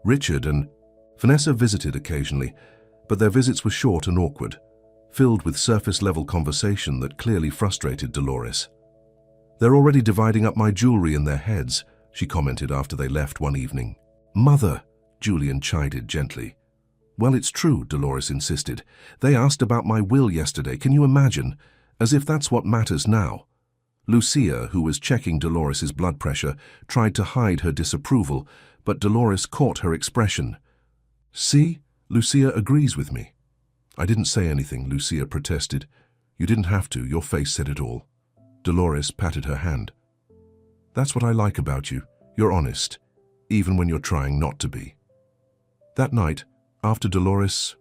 [SPEAKER 1] Richard and Vanessa visited occasionally, but their visits were short and awkward, filled with surface-level conversation that clearly frustrated Dolores. "They're already dividing up my jewelry in their heads," she commented after they left one evening. "Mother," Julian chided gently. "Well, it's true," Dolores insisted. "They asked about my will yesterday, can you imagine? As if that's what matters now." Lucia, who was checking Dolores's blood pressure, tried to hide her disapproval, but Dolores caught her expression. "See, Lucia agrees with me." "I didn't say anything," Lucia protested. "You didn't have to, your face said it all." Dolores patted her hand. "That's what I like about you. You're honest, even when you're trying not to be." That night, after Dolores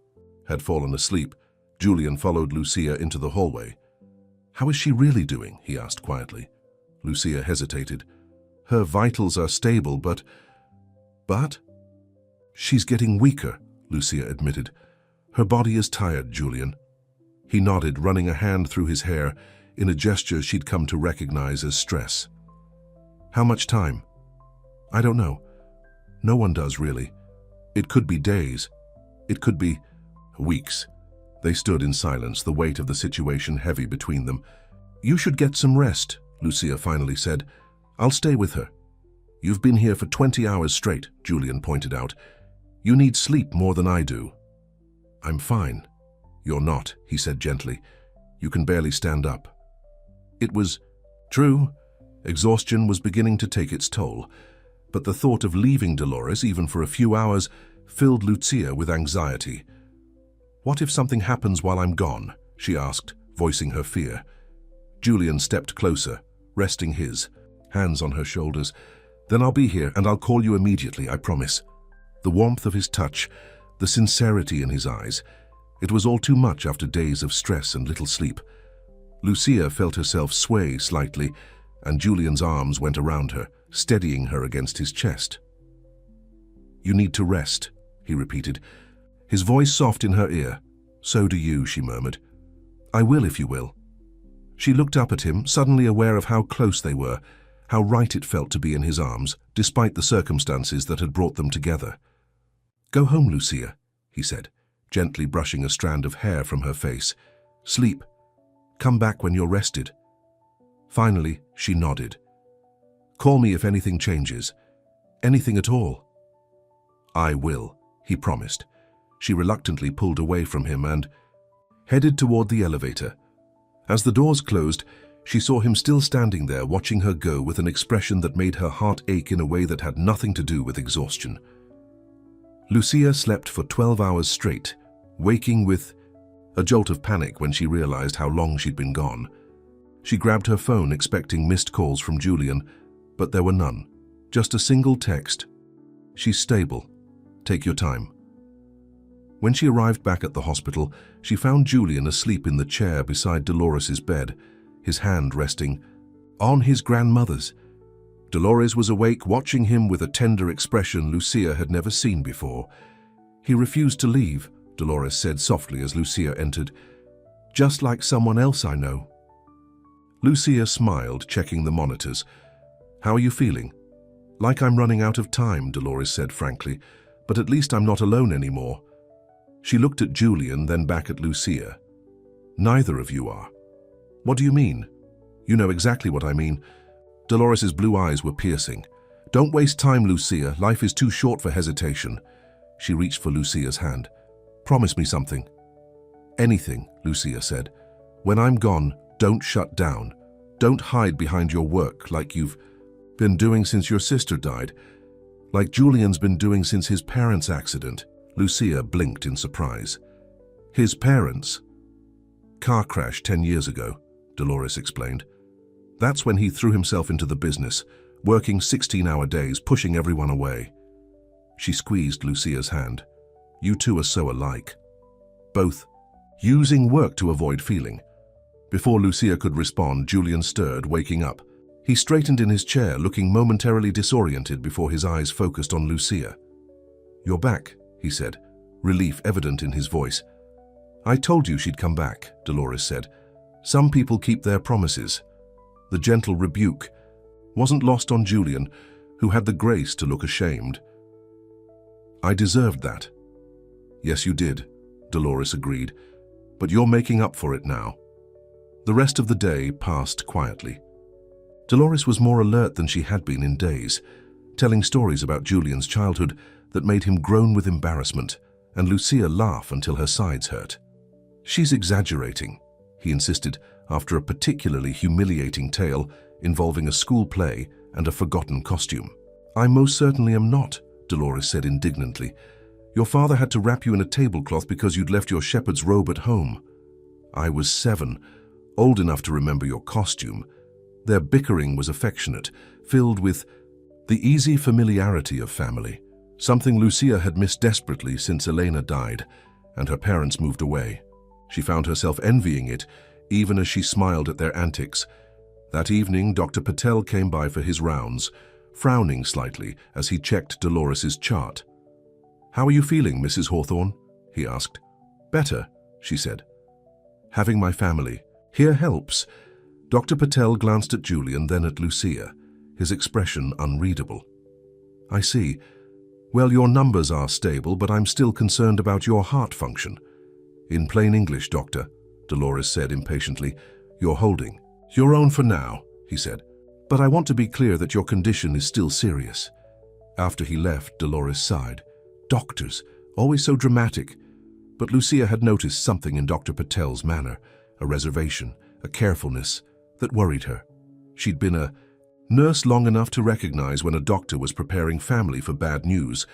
[SPEAKER 1] had fallen asleep, Julian followed Lucia into the hallway. "How is she really doing?" he asked quietly. Lucia hesitated. "Her vitals are stable, but... She's getting weaker," Lucia admitted. "Her body is tired, Julian." He nodded, running a hand through his hair. in a gesture she'd come to recognize as stress. "How much time?" "I don't know. No one does, really. It could be days. It could be weeks." They stood in silence, the weight of the situation heavy between them. "You should get some rest," Lucia finally said. "I'll stay with her." "You've been here for 20 hours straight," Julian pointed out. "You need sleep more than I do." "I'm fine." "You're not," he said gently. "You can barely stand up." It was true. Exhaustion was beginning to take its toll, but the thought of leaving Dolores, even for a few hours, filled Lucia with anxiety. "What if something happens while I'm gone?" she asked, voicing her fear. Julian stepped closer, resting his hands on her shoulders. "Then I'll be here, and I'll call you immediately, I promise." The warmth of his touch, the sincerity in his eyes, it was all too much after days of stress and little sleep. Lucia felt herself sway slightly, and Julian's arms went around her, steadying her against his chest. "You need to rest," he repeated, his voice soft in her ear. "So do you," she murmured. "I will if you will." She looked up at him, suddenly aware of how close they were, how right it felt to be in his arms, despite the circumstances that had brought them together. "Go home, Lucia," he said, gently brushing a strand of hair from her face. "Sleep. Come back when you're rested." Finally, she nodded. "Call me if anything changes. Anything at all." "I will," he promised. She reluctantly pulled away from him and headed toward the elevator. As the doors closed, she saw him still standing there, watching her go with an expression that made her heart ache in a way that had nothing to do with exhaustion. Lucia slept for 12 hours straight, waking with a jolt of panic when she realized how long she'd been gone. She grabbed her phone, expecting missed calls from Julian, but there were none. Just a single text. "She's stable. Take your time." When she arrived back at the hospital, she found Julian asleep in the chair beside Dolores's bed, his hand resting on his grandmother's. Dolores was awake, watching him with a tender expression Lucia had never seen before. "He refused to leave," Dolores said softly as Lucia entered. "Just like someone else I know." Lucia smiled, checking the monitors. "How are you feeling?" "Like I'm running out of time," Dolores said frankly, "but at least I'm not alone anymore." She looked at Julian, then back at Lucia. "Neither of you are." "What do you mean?" "You know exactly what I mean." Dolores's blue eyes were piercing. "Don't waste time, Lucia. Life is too short for hesitation." She reached for Lucia's hand. "Promise me something." "Anything," Lucia said. "When I'm gone, don't shut down. Don't hide behind your work like you've been doing since your sister died. Like Julian's been doing since his parents' accident." Lucia blinked in surprise. "His parents?" "Car crash 10 years ago," Dolores explained. "That's when he threw himself into the business, working 16-hour days, pushing everyone away." She squeezed Lucia's hand. "You two are so alike. Both using work to avoid feeling." Before Lucia could respond, Julian stirred, waking up. He straightened in his chair, looking momentarily disoriented before his eyes focused on Lucia. "You're back," he said, relief evident in his voice. "I told you she'd come back," Dolores said. "Some people keep their promises." The gentle rebuke wasn't lost on Julian, who had the grace to look ashamed. "I deserved that." "Yes, you did," Dolores agreed, "but you're making up for it now." The rest of the day passed quietly. Dolores was more alert than she had been in days, telling stories about Julian's childhood that made him groan with embarrassment, and Lucia laugh until her sides hurt. "She's exaggerating," he insisted after a particularly humiliating tale involving a school play and a forgotten costume. "I most certainly am not," Dolores said indignantly. "Your father had to wrap you in a tablecloth because you'd left your shepherd's robe at home. I was 7, old enough to remember your costume." Their bickering was affectionate, filled with the easy familiarity of family, something Lucia had missed desperately since Elena died and her parents moved away. She found herself envying it, even as she smiled at their antics. That evening, Dr. Patel came by for his rounds, frowning slightly as he checked Dolores's chart. "How are you feeling, Mrs. Hawthorne?" he asked. "Better," she said. "Having my family here helps. Dr. Patel glanced at Julian, then at Lucia, his expression unreadable. I see. Well, your numbers are stable, but I'm still concerned about your heart function. In plain English, Doctor, Dolores said impatiently, you're holding. Your own for now, he said. But I want to be clear that your condition is still serious. After he left, Dolores sighed. Doctors, always so dramatic. But Lucia had noticed something in Dr. Patel's manner, a reservation, a carefulness that worried her. She'd been a nurse long enough to recognize when a doctor was preparing family for bad news.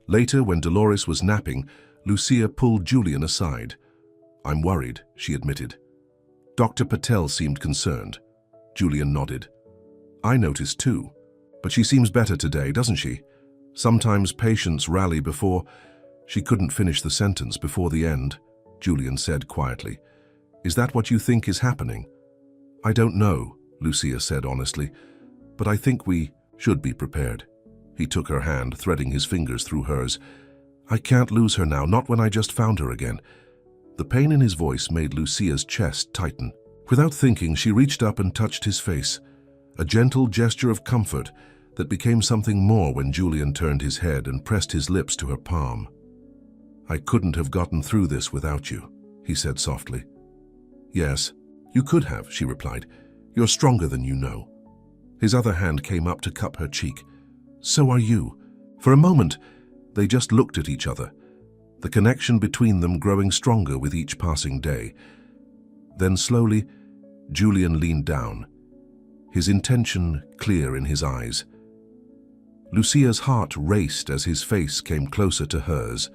[SPEAKER 1] Later, when Dolores was napping, Lucia pulled Julian aside. I'm worried, she admitted. Dr. Patel seemed concerned. Julian nodded. I noticed too. But she seems better today, doesn't she? Sometimes patients rally before... She couldn't finish the sentence before the end, Julian said quietly. Is that what you think is happening? I don't know, Lucia said honestly, but I think we should be prepared. He took her hand, threading his fingers through hers. I can't lose her now, not when I just found her again. The pain in his voice made Lucia's chest tighten. Without thinking, she reached up and touched his face, a gentle gesture of comfort that became something more when Julian turned his head and pressed his lips to her palm. I couldn't have gotten through this without you, he said softly. Yes, you could have, she replied. You're stronger than you know. His other hand came up to cup her cheek. So are you. For a moment, they just looked at each other, the connection between them growing stronger with each passing day. Then slowly, Julian leaned down, his intention clear in his eyes. Lucia's heart raced as his face came closer to hers.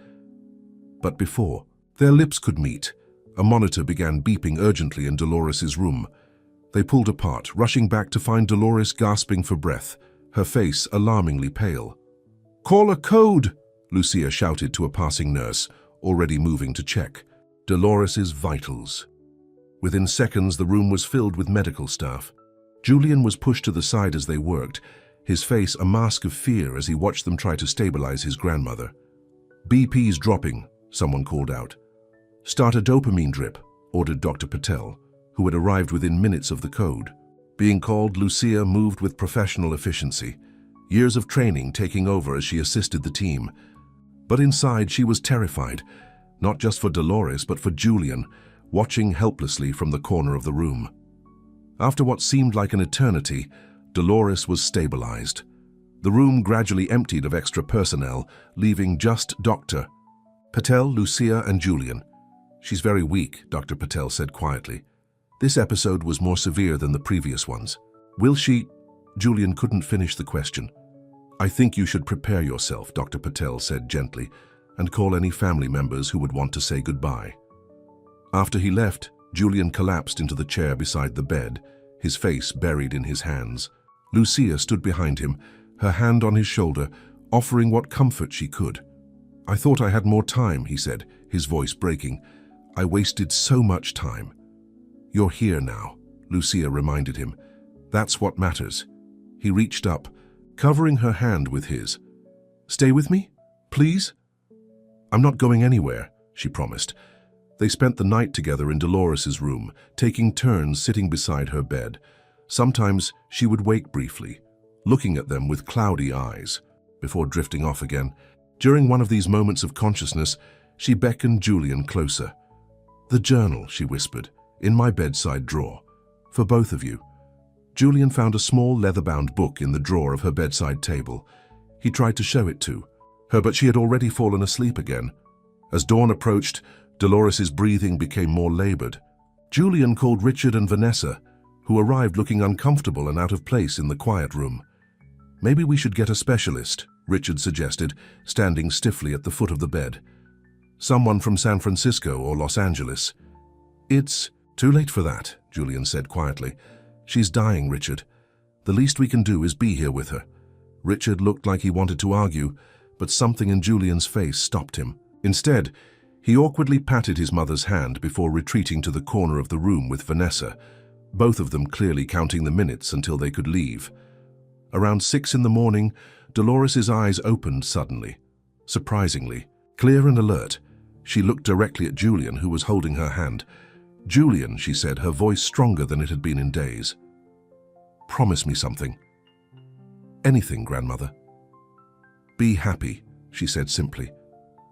[SPEAKER 1] But before their lips could meet, a monitor began beeping urgently in Dolores's room. They pulled apart, rushing back to find Dolores gasping for breath, her face alarmingly pale. Call a code, Lucia shouted to a passing nurse, already moving to check. Dolores's vitals. Within seconds, the room was filled with medical staff. Julian was pushed to the side as they worked, his face a mask of fear as he watched them try to stabilize his grandmother. BP's dropping, someone called out. Start a dopamine drip, ordered Dr. Patel, who had arrived within minutes of the code. Being called, Lucia moved with professional efficiency, years of training taking over as she assisted the team. But inside she was terrified, not just for Dolores but for Julian, watching helplessly from the corner of the room. After what seemed like an eternity, Dolores was stabilized. The room gradually emptied of extra personnel, leaving just Dr. Patel, Lucia, and Julian. She's very weak, Dr. Patel said quietly. This episode was more severe than the previous ones. Will she? Julian couldn't finish the question. I think you should prepare yourself, Dr. Patel said gently, and call any family members who would want to say goodbye. After he left, Julian collapsed into the chair beside the bed, his face buried in his hands. Lucia stood behind him, her hand on his shoulder, offering what comfort she could. I thought I had more time, he said, his voice breaking. I wasted so much time. You're here now, Lucia reminded him. That's what matters. He reached up, covering her hand with his. Stay with me, please? I'm not going anywhere, she promised. They spent the night together in Dolores's room, taking turns sitting beside her bed. Sometimes she would wake briefly, looking at them with cloudy eyes, before drifting off again. During one of these moments of consciousness, she beckoned Julian closer. The journal, she whispered, in my bedside drawer. For both of you. Julian found a small leather-bound book in the drawer of her bedside table. He tried to show it to her, but she had already fallen asleep again. As dawn approached, Dolores's breathing became more labored. Julian called Richard and Vanessa, who arrived looking uncomfortable and out of place in the quiet room. Maybe we should get a specialist, Richard suggested, standing stiffly at the foot of the bed. Someone from San Francisco or Los Angeles. It's too late for that, Julian said quietly. She's dying, Richard. The least we can do is be here with her. Richard looked like he wanted to argue, but something in Julian's face stopped him. Instead, he awkwardly patted his mother's hand before retreating to the corner of the room with Vanessa, both of them clearly counting the minutes until they could leave. Around 6 in the morning, Dolores's eyes opened suddenly. Surprisingly, clear and alert, she looked directly at Julian, who was holding her hand. "Julian," she said, her voice stronger than it had been in days. "Promise me something." "Anything, grandmother." "Be happy," she said simply.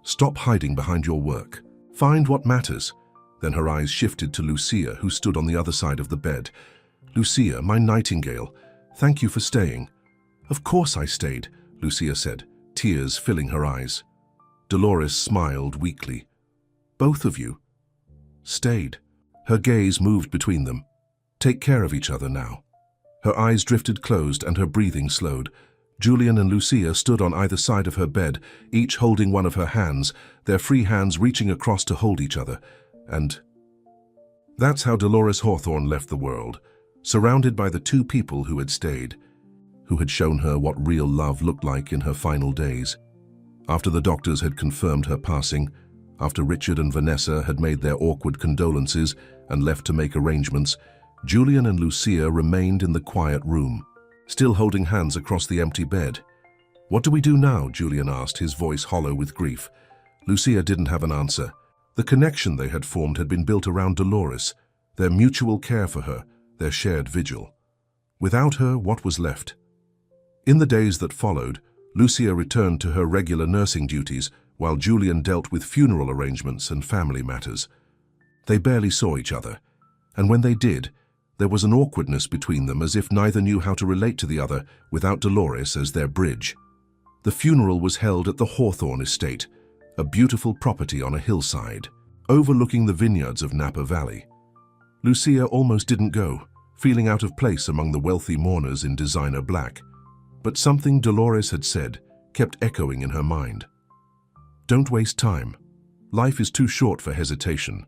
[SPEAKER 1] "Stop hiding behind your work. Find what matters." Then her eyes shifted to Lucia, who stood on the other side of the bed. "Lucia, my nightingale, thank you for staying." "Of course I stayed," Lucia said, tears filling her eyes. Dolores smiled weakly. "Both of you stayed." Her gaze moved between them. "Take care of each other now." Her eyes drifted closed and her breathing slowed. Julian and Lucia stood on either side of her bed, each holding one of her hands, their free hands reaching across to hold each other. And that's how Dolores Hawthorne left the world, surrounded by the two people who had stayed, who had shown her what real love looked like in her final days. After the doctors had confirmed her passing, after Richard and Vanessa had made their awkward condolences and left to make arrangements, Julian and Lucia remained in the quiet room, still holding hands across the empty bed. "What do we do now?" Julian asked, his voice hollow with grief. Lucia didn't have an answer. The connection they had formed had been built around Dolores, their mutual care for her, their shared vigil. Without her, what was left? In the days that followed, Lucia returned to her regular nursing duties while Julian dealt with funeral arrangements and family matters. They barely saw each other, and when they did, there was an awkwardness between them, as if neither knew how to relate to the other without Dolores as their bridge. The funeral was held at the Hawthorne estate, a beautiful property on a hillside, overlooking the vineyards of Napa Valley. Lucia almost didn't go, feeling out of place among the wealthy mourners in designer black. But something Dolores had said kept echoing in her mind. "Don't waste time. Life is too short for hesitation."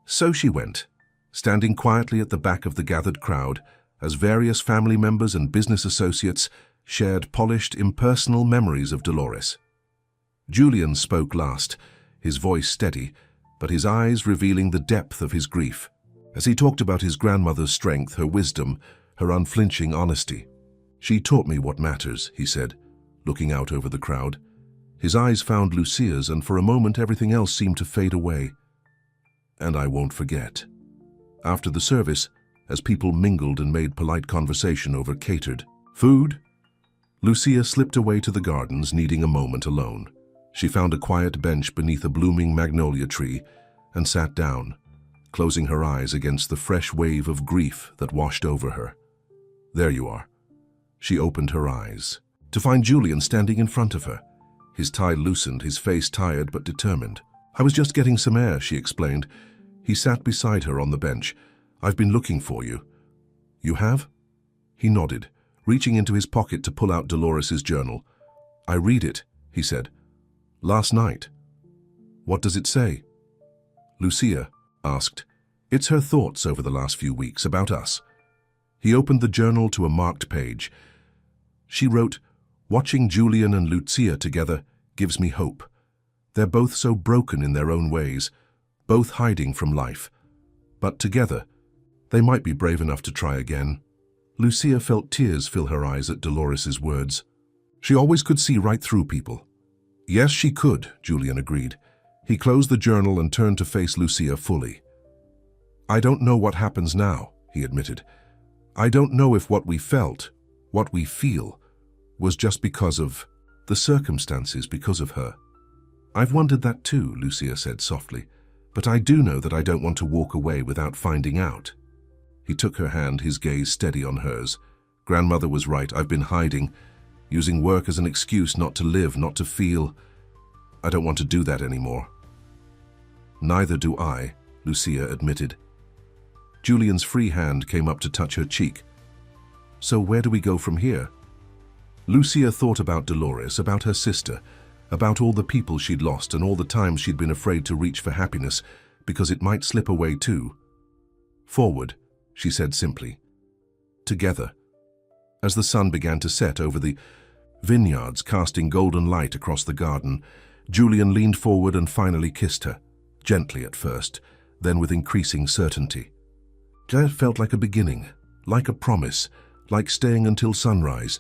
[SPEAKER 1] So she went, standing quietly at the back of the gathered crowd as various family members and business associates shared polished, impersonal memories of Dolores. Julian spoke last, his voice steady, but his eyes revealing the depth of his grief, as he talked about his grandmother's strength, her wisdom, her unflinching honesty. "She taught me what matters," he said, looking out over the crowd. His eyes found Lucia's, and for a moment everything else seemed to fade away. "And I won't forget." After the service, as people mingled and made polite conversation over catered food, Lucia slipped away to the gardens, needing a moment alone. She found a quiet bench beneath a blooming magnolia tree and sat down, closing her eyes against the fresh wave of grief that washed over her. "There you are." She opened her eyes to find Julian standing in front of her. His tie loosened, his face tired but determined. "I was just getting some air," she explained. He sat beside her on the bench. "I've been looking for you." "You have?" He nodded, reaching into his pocket to pull out Dolores's journal. "I read it," he said. "Last night." "What does it say?" Lucia asked. "It's her thoughts over the last few weeks about us." He opened the journal to a marked page. She wrote, "Watching Julian and Lucia together gives me hope. They're both so broken in their own ways, both hiding from life. But together, they might be brave enough to try again." Lucia felt tears fill her eyes at Dolores's words. She always could see right through people. "Yes, she could," Julian agreed. He closed the journal and turned to face Lucia fully. "I don't know what happens now," he admitted. "I don't know if what we felt, what we feel, was just because of the circumstances, because of her." "I've wondered that too," Lucia said softly. "But I do know that I don't want to walk away without finding out." He took her hand, his gaze steady on hers. "Grandmother was right. I've been hiding, using work as an excuse not to live, not to feel. I don't want to do that anymore." "Neither do I," Lucia admitted. Julian's free hand came up to touch her cheek. "So where do we go from here?" Lucia thought about Dolores, about her sister, about all the people she'd lost and all the times she'd been afraid to reach for happiness because it might slip away too. "Forward," she said simply. "Together." As the sun began to set over the vineyards, casting golden light across the garden, Julian leaned forward and finally kissed her, gently at first, then with increasing certainty. That felt like a beginning, like a promise, like staying until sunrise.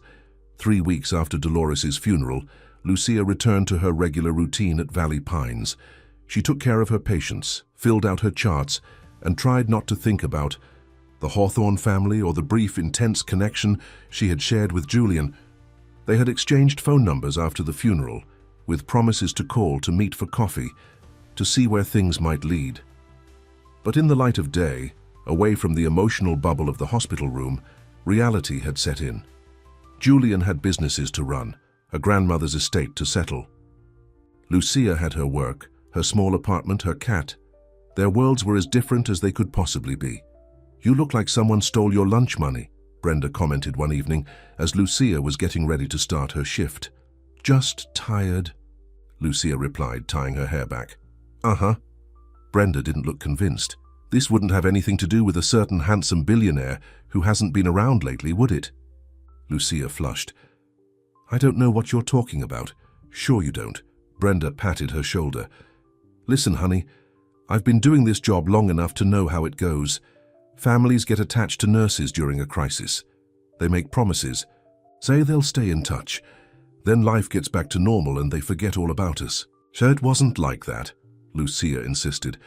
[SPEAKER 1] 3 weeks after Dolores's funeral, Lucia returned to her regular routine at Valley Pines. She took care of her patients, filled out her charts, and tried not to think about the Hawthorne family or the brief, intense connection she had shared with Julian. They had exchanged phone numbers after the funeral, with promises to call to meet for coffee, to see where things might lead. But in the light of day, away from the emotional bubble of the hospital room, reality had set in. Julian had businesses to run, a grandmother's estate to settle. Lucia had her work, her small apartment, her cat. Their worlds were as different as they could possibly be. "You look like someone stole your lunch money," Brenda commented one evening as Lucia was getting ready to start her shift. "Just tired," Lucia replied, tying her hair back. "Uh-huh." Brenda didn't look convinced. "This wouldn't have anything to do with a certain handsome billionaire who hasn't been around lately, would it?" Lucia flushed. "I don't know what you're talking about." "Sure you don't." Brenda patted her shoulder. "Listen, honey, I've been doing this job long enough to know how it goes. Families get attached to nurses during a crisis. They make promises, say they'll stay in touch. Then life gets back to normal and they forget all about us." "So it wasn't like that," Lucia insisted,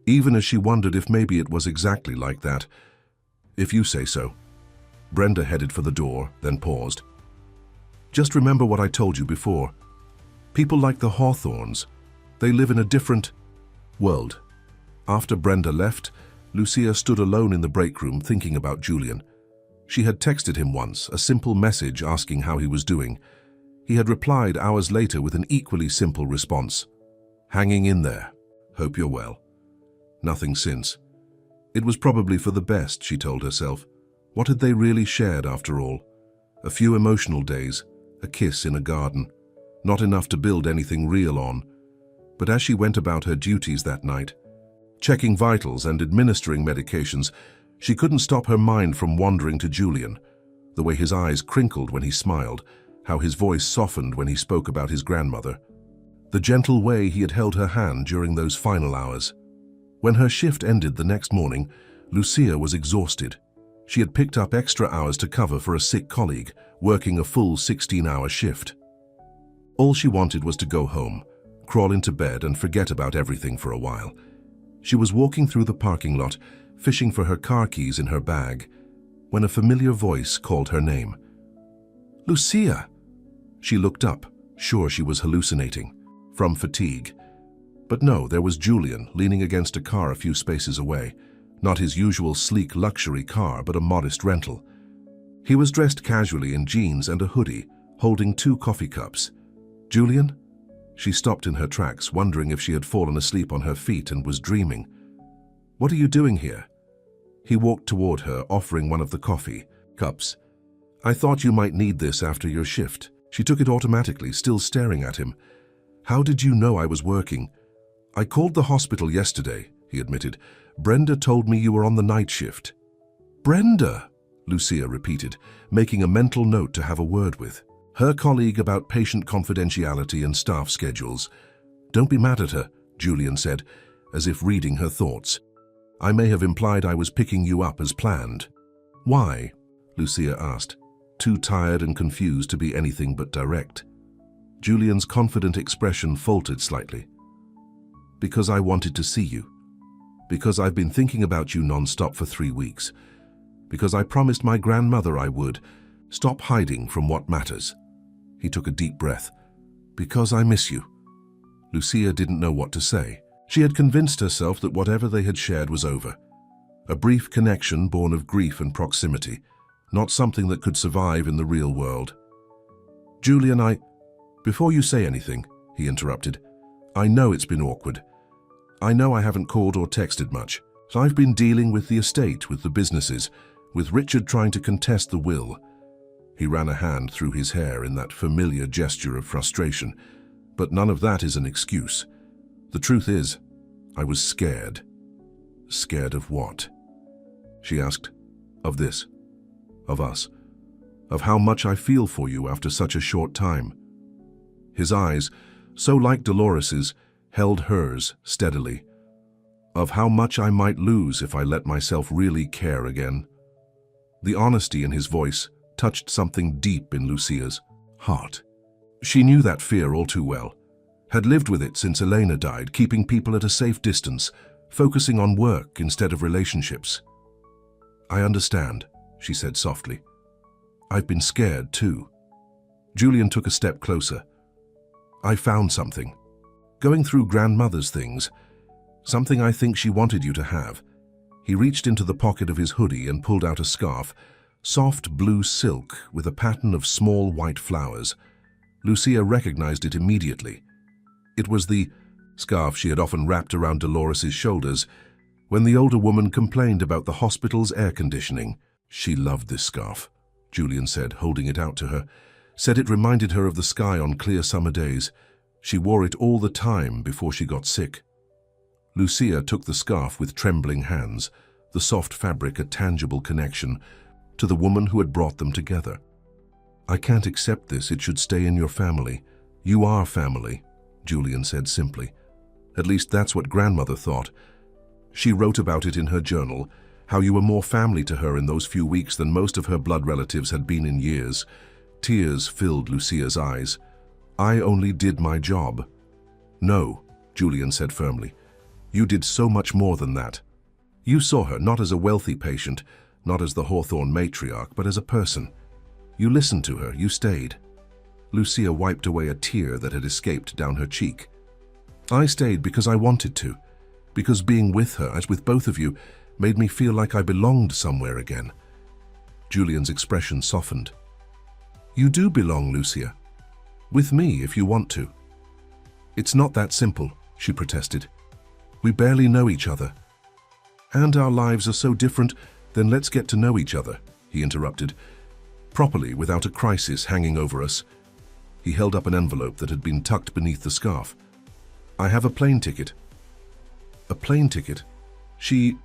[SPEAKER 1] even as she wondered if maybe it was exactly like that. "If you say so." Brenda headed for the door, then paused. "Just remember what I told you before. People like the Hawthorns, they live in a different world." After Brenda left, Lucia stood alone in the break room thinking about Julian. She had texted him once, a simple message asking how he was doing. He had replied hours later with an equally simple response. "Hanging in there. Hope you're well." Nothing since. It was probably for the best, she told herself. What had they really shared after all? A few emotional days, a kiss in a garden. Not enough to build anything real on. But as she went about her duties that night, checking vitals and administering medications, she couldn't stop her mind from wandering to Julian, the way his eyes crinkled when he smiled, how his voice softened when he spoke about his grandmother, the gentle way he had held her hand during those final hours. When her shift ended the next morning, Lucia was exhausted. She had picked up extra hours to cover for a sick colleague, working a full 16-hour shift. All she wanted was to go home, crawl into bed and forget about everything for a while. She was walking through the parking lot, fishing for her car keys in her bag, when a familiar voice called her name. "Lucia!" She looked up, sure she was hallucinating, from fatigue. But no, there was Julian leaning against a car a few spaces away, not his usual sleek luxury car, but a modest rental. He was dressed casually in jeans and a hoodie, holding 2 coffee cups. "Julian?" She stopped in her tracks, wondering if she had fallen asleep on her feet and was dreaming. "What are you doing here?" He walked toward her, offering one of the coffee cups. "I thought you might need this after your shift." She took it automatically, still staring at him. "How did you know I was working?" "I called the hospital yesterday," he admitted. "Brenda told me you were on the night shift." "Brenda?" Lucia repeated, making a mental note to have a word with. Her colleague about patient confidentiality and staff schedules. "Don't be mad at her," Julian said, as if reading her thoughts. "I may have implied I was picking you up as planned." "Why?" Lucia asked, too tired and confused to be anything but direct. Julian's confident expression faltered slightly. "Because I wanted to see you. Because I've been thinking about you non-stop for 3 weeks. Because I promised my grandmother I would. Stop hiding from what matters." He took a deep breath. "Because I miss you." Lucia didn't know what to say. She had convinced herself that whatever they had shared was over. A brief connection born of grief and proximity, not something that could survive in the real world. "Julian, Before you say anything," he interrupted, "I know it's been awkward. I know I haven't called or texted much. So I've been dealing with the estate, with the businesses, with Richard trying to contest the will." He ran a hand through his hair in that familiar gesture of frustration. "But none of that is an excuse. The truth is, I was scared." "Scared of what?" she asked. "Of this. Of us. Of how much I feel for you after such a short time." His eyes, so like Dolores's, held hers steadily. "Of how much I might lose if I let myself really care again." The honesty in his voice touched something deep in Lucia's heart. She knew that fear all too well, had lived with it since Elena died, keeping people at a safe distance, focusing on work instead of relationships. "I understand," she said softly. "I've been scared too." Julian took a step closer. "I found something. Going through grandmother's things. Something I think she wanted you to have." He reached into the pocket of his hoodie and pulled out a scarf, soft blue silk with a pattern of small white flowers. Lucia recognized it immediately. It was the scarf she had often wrapped around Dolores's shoulders when the older woman complained about the hospital's air conditioning. "She loved this scarf," Julian said, holding it out to her. Said it reminded her of the sky on clear summer days. She wore it all the time before she got sick. Lucia took the scarf with trembling hands, the soft fabric a tangible connection to the woman who had brought them together. "I can't accept this. It should stay in your family. You are family," Julian said simply. "At least that's what grandmother thought. She wrote about it in her journal, how you were more family to her in those few weeks than most of her blood relatives had been in years." Tears filled Lucia's eyes. "I only did my job." "No," Julian said firmly. "You did so much more than that. You saw her not as a wealthy patient, not as the Hawthorne matriarch, but as a person. You listened to her, you stayed." Lucia wiped away a tear that had escaped down her cheek. "I stayed because I wanted to, because being with her, as with both of you, made me feel like I belonged somewhere again." Julian's expression softened. "You do belong, Lucia. With me, if you want to." "It's not that simple," she protested. "We barely know each other. And our lives are so different, then let's get to know each other," he interrupted. "Properly, without a crisis hanging over us." He held up an envelope that had been tucked beneath the scarf. "I have a plane ticket." "A plane ticket?" She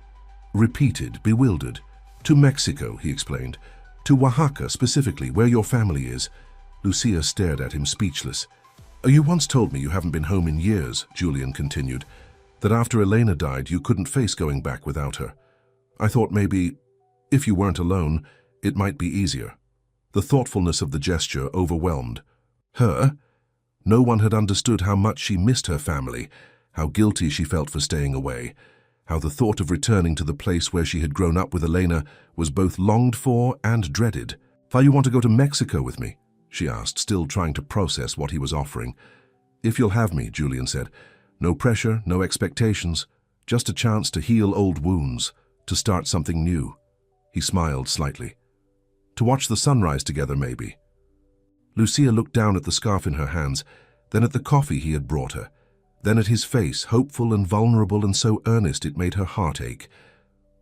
[SPEAKER 1] repeated, bewildered. "To Mexico," he explained. "To Oaxaca, specifically, where your family is." Lucia stared at him, speechless. "You once told me you haven't been home in years," Julian continued. "That after Elena died, you couldn't face going back without her. I thought maybe, if you weren't alone, it might be easier." The thoughtfulness of the gesture overwhelmed her. No one had understood how much she missed her family, how guilty she felt for staying away, how the thought of returning to the place where she had grown up with Elena was both longed for and dreaded. "Why you want to go to Mexico with me?" she asked, still trying to process what he was offering. "If you'll have me," Julian said. "No pressure, no expectations, just a chance to heal old wounds, to start something new." He smiled slightly. "To watch the sunrise together, maybe." Lucia looked down at the scarf in her hands, then at the coffee he had brought her, then at his face, hopeful and vulnerable and so earnest it made her heart ache.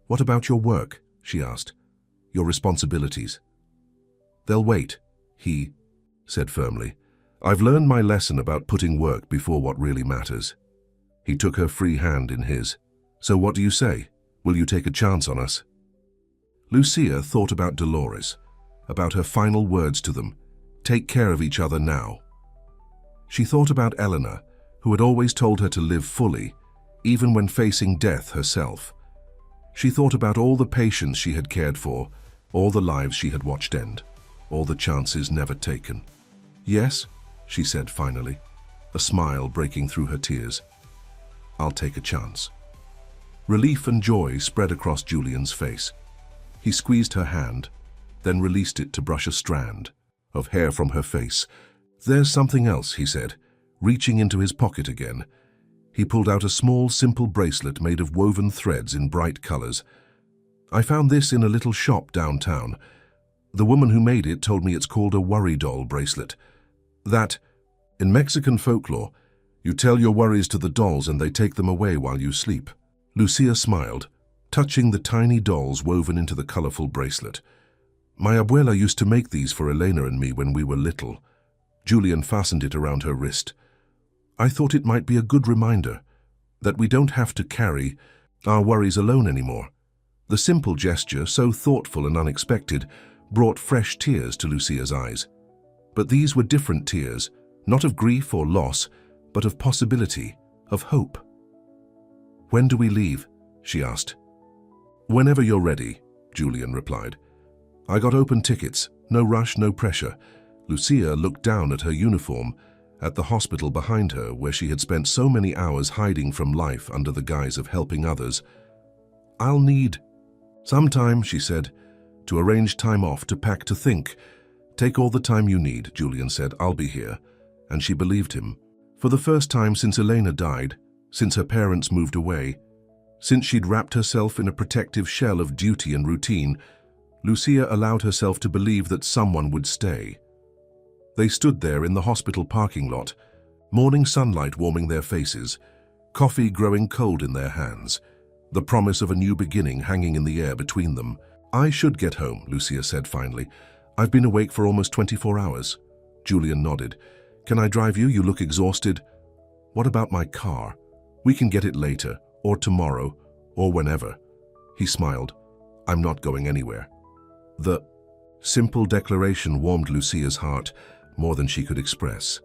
[SPEAKER 1] "What about your work?" she asked. "Your responsibilities?" "They'll wait," he said firmly. "I've learned my lesson about putting work before what really matters." He took her free hand in his. "So what do you say? Will you take a chance on us?" Lucia thought about Dolores, about her final words to them. Take care of each other now. She thought about Eleanor, who had always told her to live fully, even when facing death herself. She thought about all the patients she had cared for, all the lives she had watched end, all the chances never taken. "Yes," she said finally, a smile breaking through her tears. "I'll take a chance." Relief and joy spread across Julian's face. He squeezed her hand, then released it to brush a strand of hair from her face. "There's something else," he said, reaching into his pocket again. He pulled out a small, simple bracelet made of woven threads in bright colors. "I found this in a little shop downtown. The woman who made it told me it's called a worry doll bracelet. That, in Mexican folklore, you tell your worries to the dolls and they take them away while you sleep." Lucia smiled, touching the tiny dolls woven into the colorful bracelet. "My abuela used to make these for Elena and me when we were little." Julian fastened it around her wrist. "I thought it might be a good reminder that we don't have to carry our worries alone anymore." The simple gesture, so thoughtful and unexpected, brought fresh tears to Lucia's eyes. But these were different tears, not of grief or loss, but of possibility, of hope. "When do we leave?" she asked. "Whenever you're ready," Julian replied. "I got open tickets, no rush, no pressure." Lucia looked down at her uniform, at the hospital behind her where she had spent so many hours hiding from life under the guise of helping others. "I'll need some time," she said, "to arrange time off to pack to think." "Take all the time you need," Julian said. "I'll be here." And she believed him. For the first time since Elena died, since her parents moved away, since she'd wrapped herself in a protective shell of duty and routine, Lucia allowed herself to believe that someone would stay. They stood there in the hospital parking lot, morning sunlight warming their faces, coffee growing cold in their hands, the promise of a new beginning hanging in the air between them. "I should get home," Lucia said finally. "I've been awake for almost 24 hours. Julian nodded. "Can I drive you? You look exhausted." "What about my car? We can get it later, or tomorrow, or whenever." He smiled. "I'm not going anywhere." The simple declaration warmed Lucia's heart more than she could express.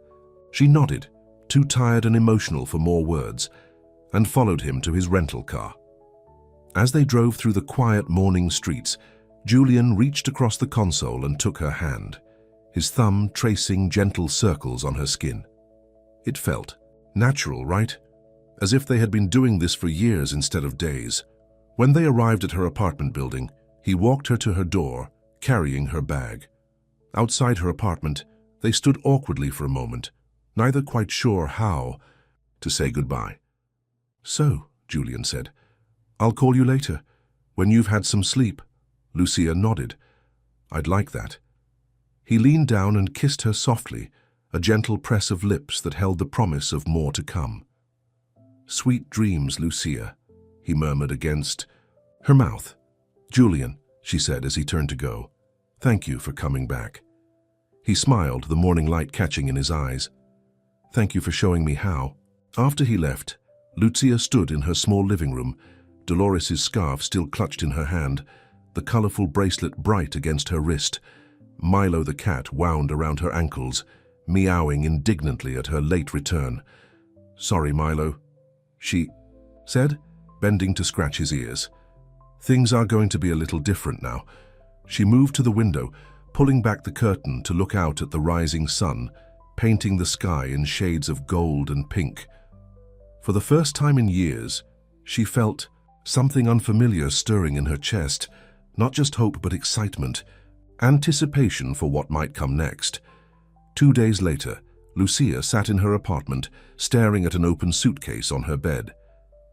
[SPEAKER 1] She nodded, too tired and emotional for more words, and followed him to his rental car. As they drove through the quiet morning streets, Julian reached across the console and took her hand, his thumb tracing gentle circles on her skin. It felt natural, right? As if they had been doing this for years instead of days. When they arrived at her apartment building, he walked her to her door, carrying her bag. Outside her apartment, they stood awkwardly for a moment, neither quite sure how to say goodbye. "So," Julian said, "I'll call you later, when you've had some sleep." Lucia nodded. "I'd like that." He leaned down and kissed her softly, a gentle press of lips that held the promise of more to come. "Sweet dreams, Lucia," he murmured against her mouth. "Julian," she said as he turned to go, "thank you for coming back." He smiled, the morning light catching in his eyes. "Thank you for showing me how." After he left, Lucia stood in her small living room, Dolores's scarf still clutched in her hand, the colorful bracelet bright against her wrist. Milo the cat wound around her ankles, meowing indignantly at her late return. "Sorry, Milo," she said, bending to scratch his ears. "Things are going to be a little different now." She moved to the window, pulling back the curtain to look out at the rising sun, painting the sky in shades of gold and pink. For the first time in years, she felt something unfamiliar stirring in her chest, not just hope but excitement, anticipation for what might come next. 2 days later, Lucia sat in her apartment, staring at an open suitcase on her bed.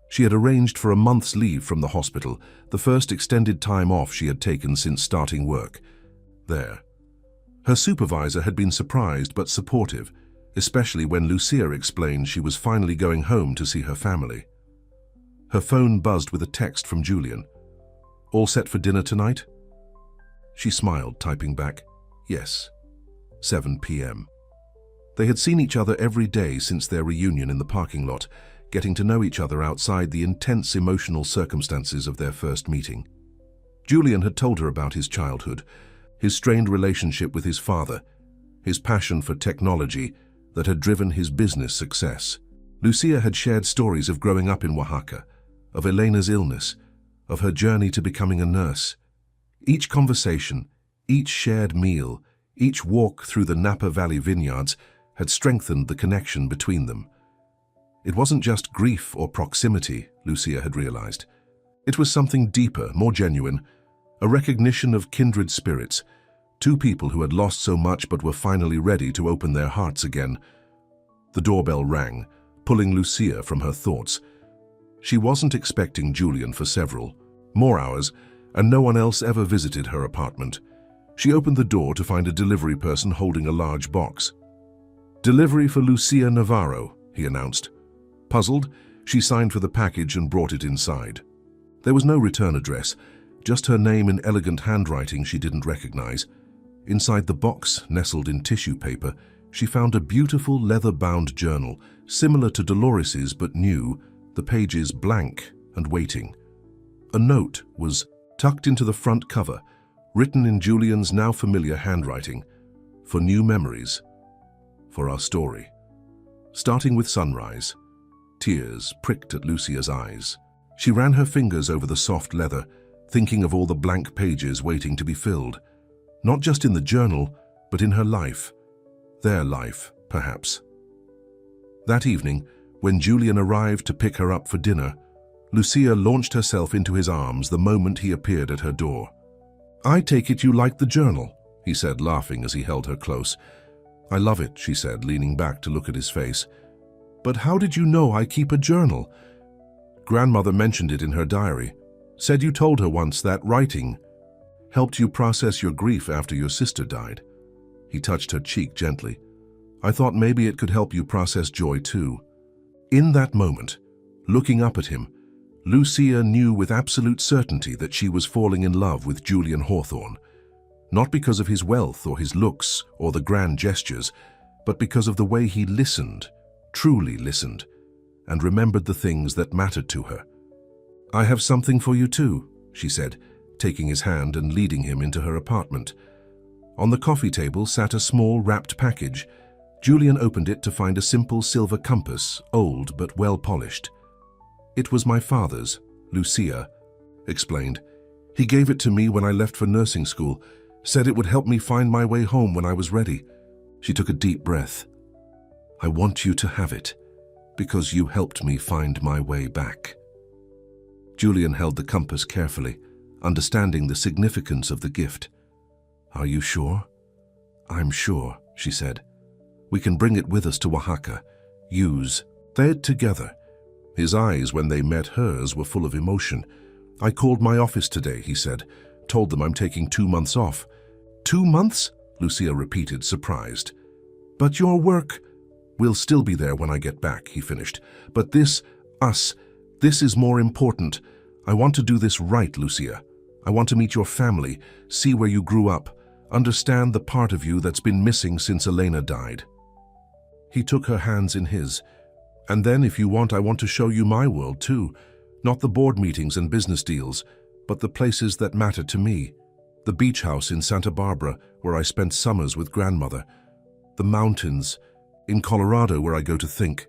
[SPEAKER 1] She had arranged for a month's leave from the hospital, the first extended time off she had taken since starting work. There. Her supervisor had been surprised but supportive, especially when Lucia explained she was finally going home to see her family. Her phone buzzed with a text from Julian. "All set for dinner tonight?" She smiled, typing back, "Yes." 7 p.m. They had seen each other every day since their reunion in the parking lot, getting to know each other outside the intense emotional circumstances of their first meeting. Julian had told her about his childhood, his strained relationship with his father, his passion for technology that had driven his business success. Lucia had shared stories of growing up in Oaxaca, of Elena's illness, of her journey to becoming a nurse. Each conversation, each shared meal, each walk through the Napa Valley vineyards had strengthened the connection between them. It wasn't just grief or proximity, Lucia had realized. It was something deeper, more genuine, a recognition of kindred spirits, two people who had lost so much but were finally ready to open their hearts again. The doorbell rang, pulling Lucia from her thoughts. She wasn't expecting Julian for several more hours, and no one else ever visited her apartment. She opened the door to find a delivery person holding a large box. "Delivery for Lucia Navarro," he announced. Puzzled, she signed for the package and brought it inside. There was no return address, just her name in elegant handwriting she didn't recognize. Inside the box, nestled in tissue paper, she found a beautiful leather-bound journal, similar to Dolores's but new, the pages blank and waiting. A note was tucked into the front cover, written in Julian's now familiar handwriting, "For new memories, for our story." Starting with sunrise, tears pricked at Lucia's eyes. She ran her fingers over the soft leather, thinking of all the blank pages waiting to be filled. Not just in the journal, but in her life. Their life, perhaps. That evening, when Julian arrived to pick her up for dinner, Lucia launched herself into his arms the moment he appeared at her door. "I take it you like the journal," he said, laughing as he held her close. "I love it," she said, leaning back to look at his face. "But how did you know I keep a journal?" "Grandmother mentioned it in her diary. Said you told her once that writing helped you process your grief after your sister died." He touched her cheek gently. "I thought maybe it could help you process joy too." In that moment, looking up at him, Lucia knew with absolute certainty that she was falling in love with Julian Hawthorne, not because of his wealth or his looks or the grand gestures, but because of the way he listened, truly listened, and remembered the things that mattered to her. "I have something for you too," she said, taking his hand and leading him into her apartment. On the coffee table sat a small wrapped package. Julian opened it to find a simple silver compass, old but well polished. "It was my father's," Lucia explained. "He gave it to me when I left for nursing school, said it would help me find my way home when I was ready." She took a deep breath. "I want you to have it, because you helped me find my way back." Julian held the compass carefully, understanding the significance of the gift. "Are you sure?" "I'm sure," she said. "We can bring it with us to Oaxaca. They're together." His eyes, when they met hers, were full of emotion. "I called my office today," he said. "Told them I'm taking 2 months off." "2 months?" Lucia repeated, surprised. "But your work—" "We'll still be there when I get back," he finished. "But this is more important. I want to do this right, Lucia. I want to meet your family, see where you grew up, understand the part of you that's been missing since Elena died." He took her hands in his. "And then, if you want, I want to show you my world too. Not the board meetings and business deals, but the places that matter to me. The beach house in Santa Barbara, where I spent summers with grandmother. The mountains in Colorado, where I go to think.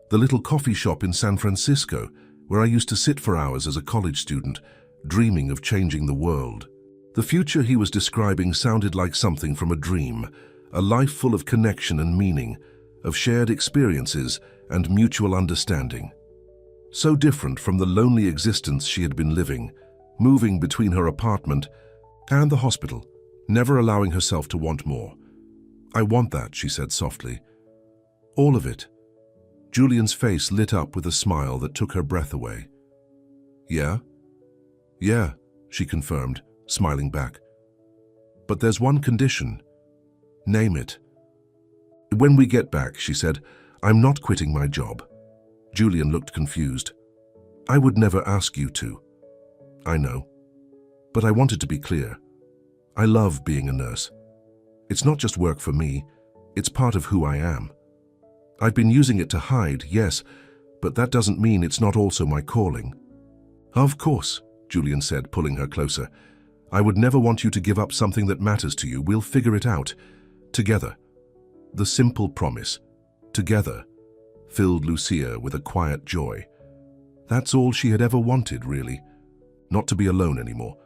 [SPEAKER 1] The little coffee shop in San Francisco, where I used to sit for hours as a college student, dreaming of changing the world." The future he was describing sounded like something from a dream, a life full of connection and meaning, of shared experiences and mutual understanding. So different from the lonely existence she had been living, moving between her apartment and the hospital, never allowing herself to want more. "I want that," she said softly. "All of it." Julian's face lit up with a smile that took her breath away. "Yeah?" "Yeah," she confirmed, smiling back. "But there's one condition." "Name it." "When we get back," she said, "I'm not quitting my job." Julian looked confused. "I would never ask you to." "I know. But I wanted to be clear. I love being a nurse. It's not just work for me, it's part of who I am. I've been using it to hide, yes, but that doesn't mean it's not also my calling." "Of course," Julian said, pulling her closer. "I would never want you to give up something that matters to you. We'll figure it out. Together." The simple promise, "together," filled Lucia with a quiet joy. That's all she had ever wanted, really. Not to be alone anymore.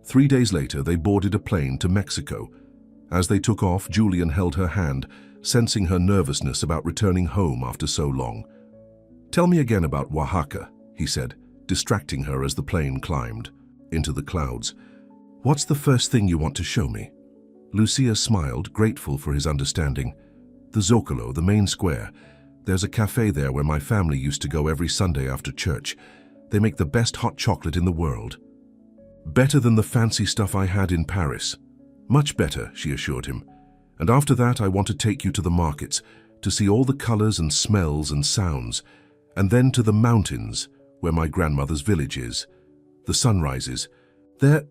[SPEAKER 1] 3 days later, they boarded a plane to Mexico. As they took off, Julian held her hand, sensing her nervousness about returning home after so long. "Tell me again about Oaxaca," he said, distracting her as the plane climbed into the clouds. "What's the first thing you want to show me?" Lucia smiled, grateful for his understanding. "The Zocalo, the main square. There's a cafe there where my family used to go every Sunday after church. They make the best hot chocolate in the world. Better than the fancy stuff I had in Paris." "Much better," she assured him. "And after that, I want to take you to the markets, to see all the colors and smells and sounds, and then to the mountains, where my grandmother's village is. The sunrises. There—"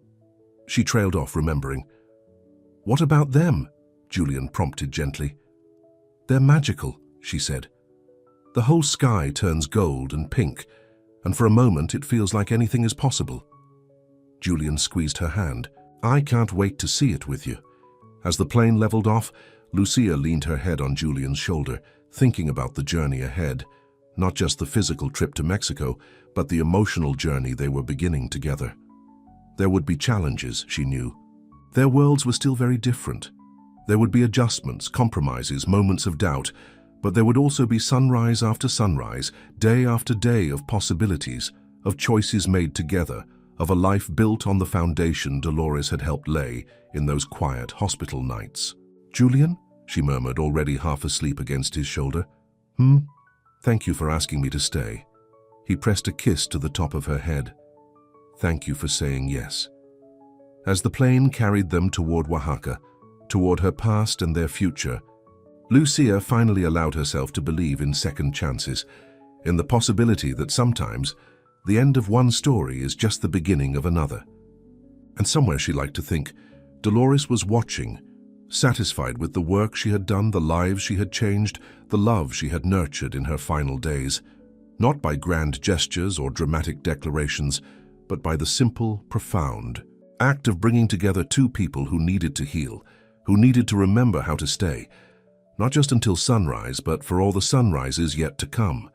[SPEAKER 1] She trailed off, remembering. "What about them?" Julian prompted gently. "They're magical," she said. "The whole sky turns gold and pink, and for a moment it feels like anything is possible." Julian squeezed her hand. "I can't wait to see it with you." As the plane leveled off, Lucia leaned her head on Julian's shoulder, thinking about the journey ahead. Not just the physical trip to Mexico, but the emotional journey they were beginning together. There would be challenges, she knew. Their worlds were still very different. There would be adjustments, compromises, moments of doubt, But there would also be sunrise after sunrise, day after day of possibilities, of choices made together, of a life built on the foundation Dolores had helped lay in those quiet hospital nights. "Julian?" she murmured, already half asleep against his shoulder. Thank you for asking me to stay." He pressed a kiss to the top of her head. "Thank you for saying yes." As the plane carried them toward Oaxaca, toward her past and their future, Lucia finally allowed herself to believe in second chances, in the possibility that sometimes the end of one story is just the beginning of another. And somewhere she liked to think Dolores was watching, satisfied with the work she had done, the lives she had changed, the love she had nurtured in her final days, not by grand gestures or dramatic declarations, but by the simple, profound act of bringing together two people who needed to heal, who needed to remember how to stay, not just until sunrise, but for all the sunrises yet to come.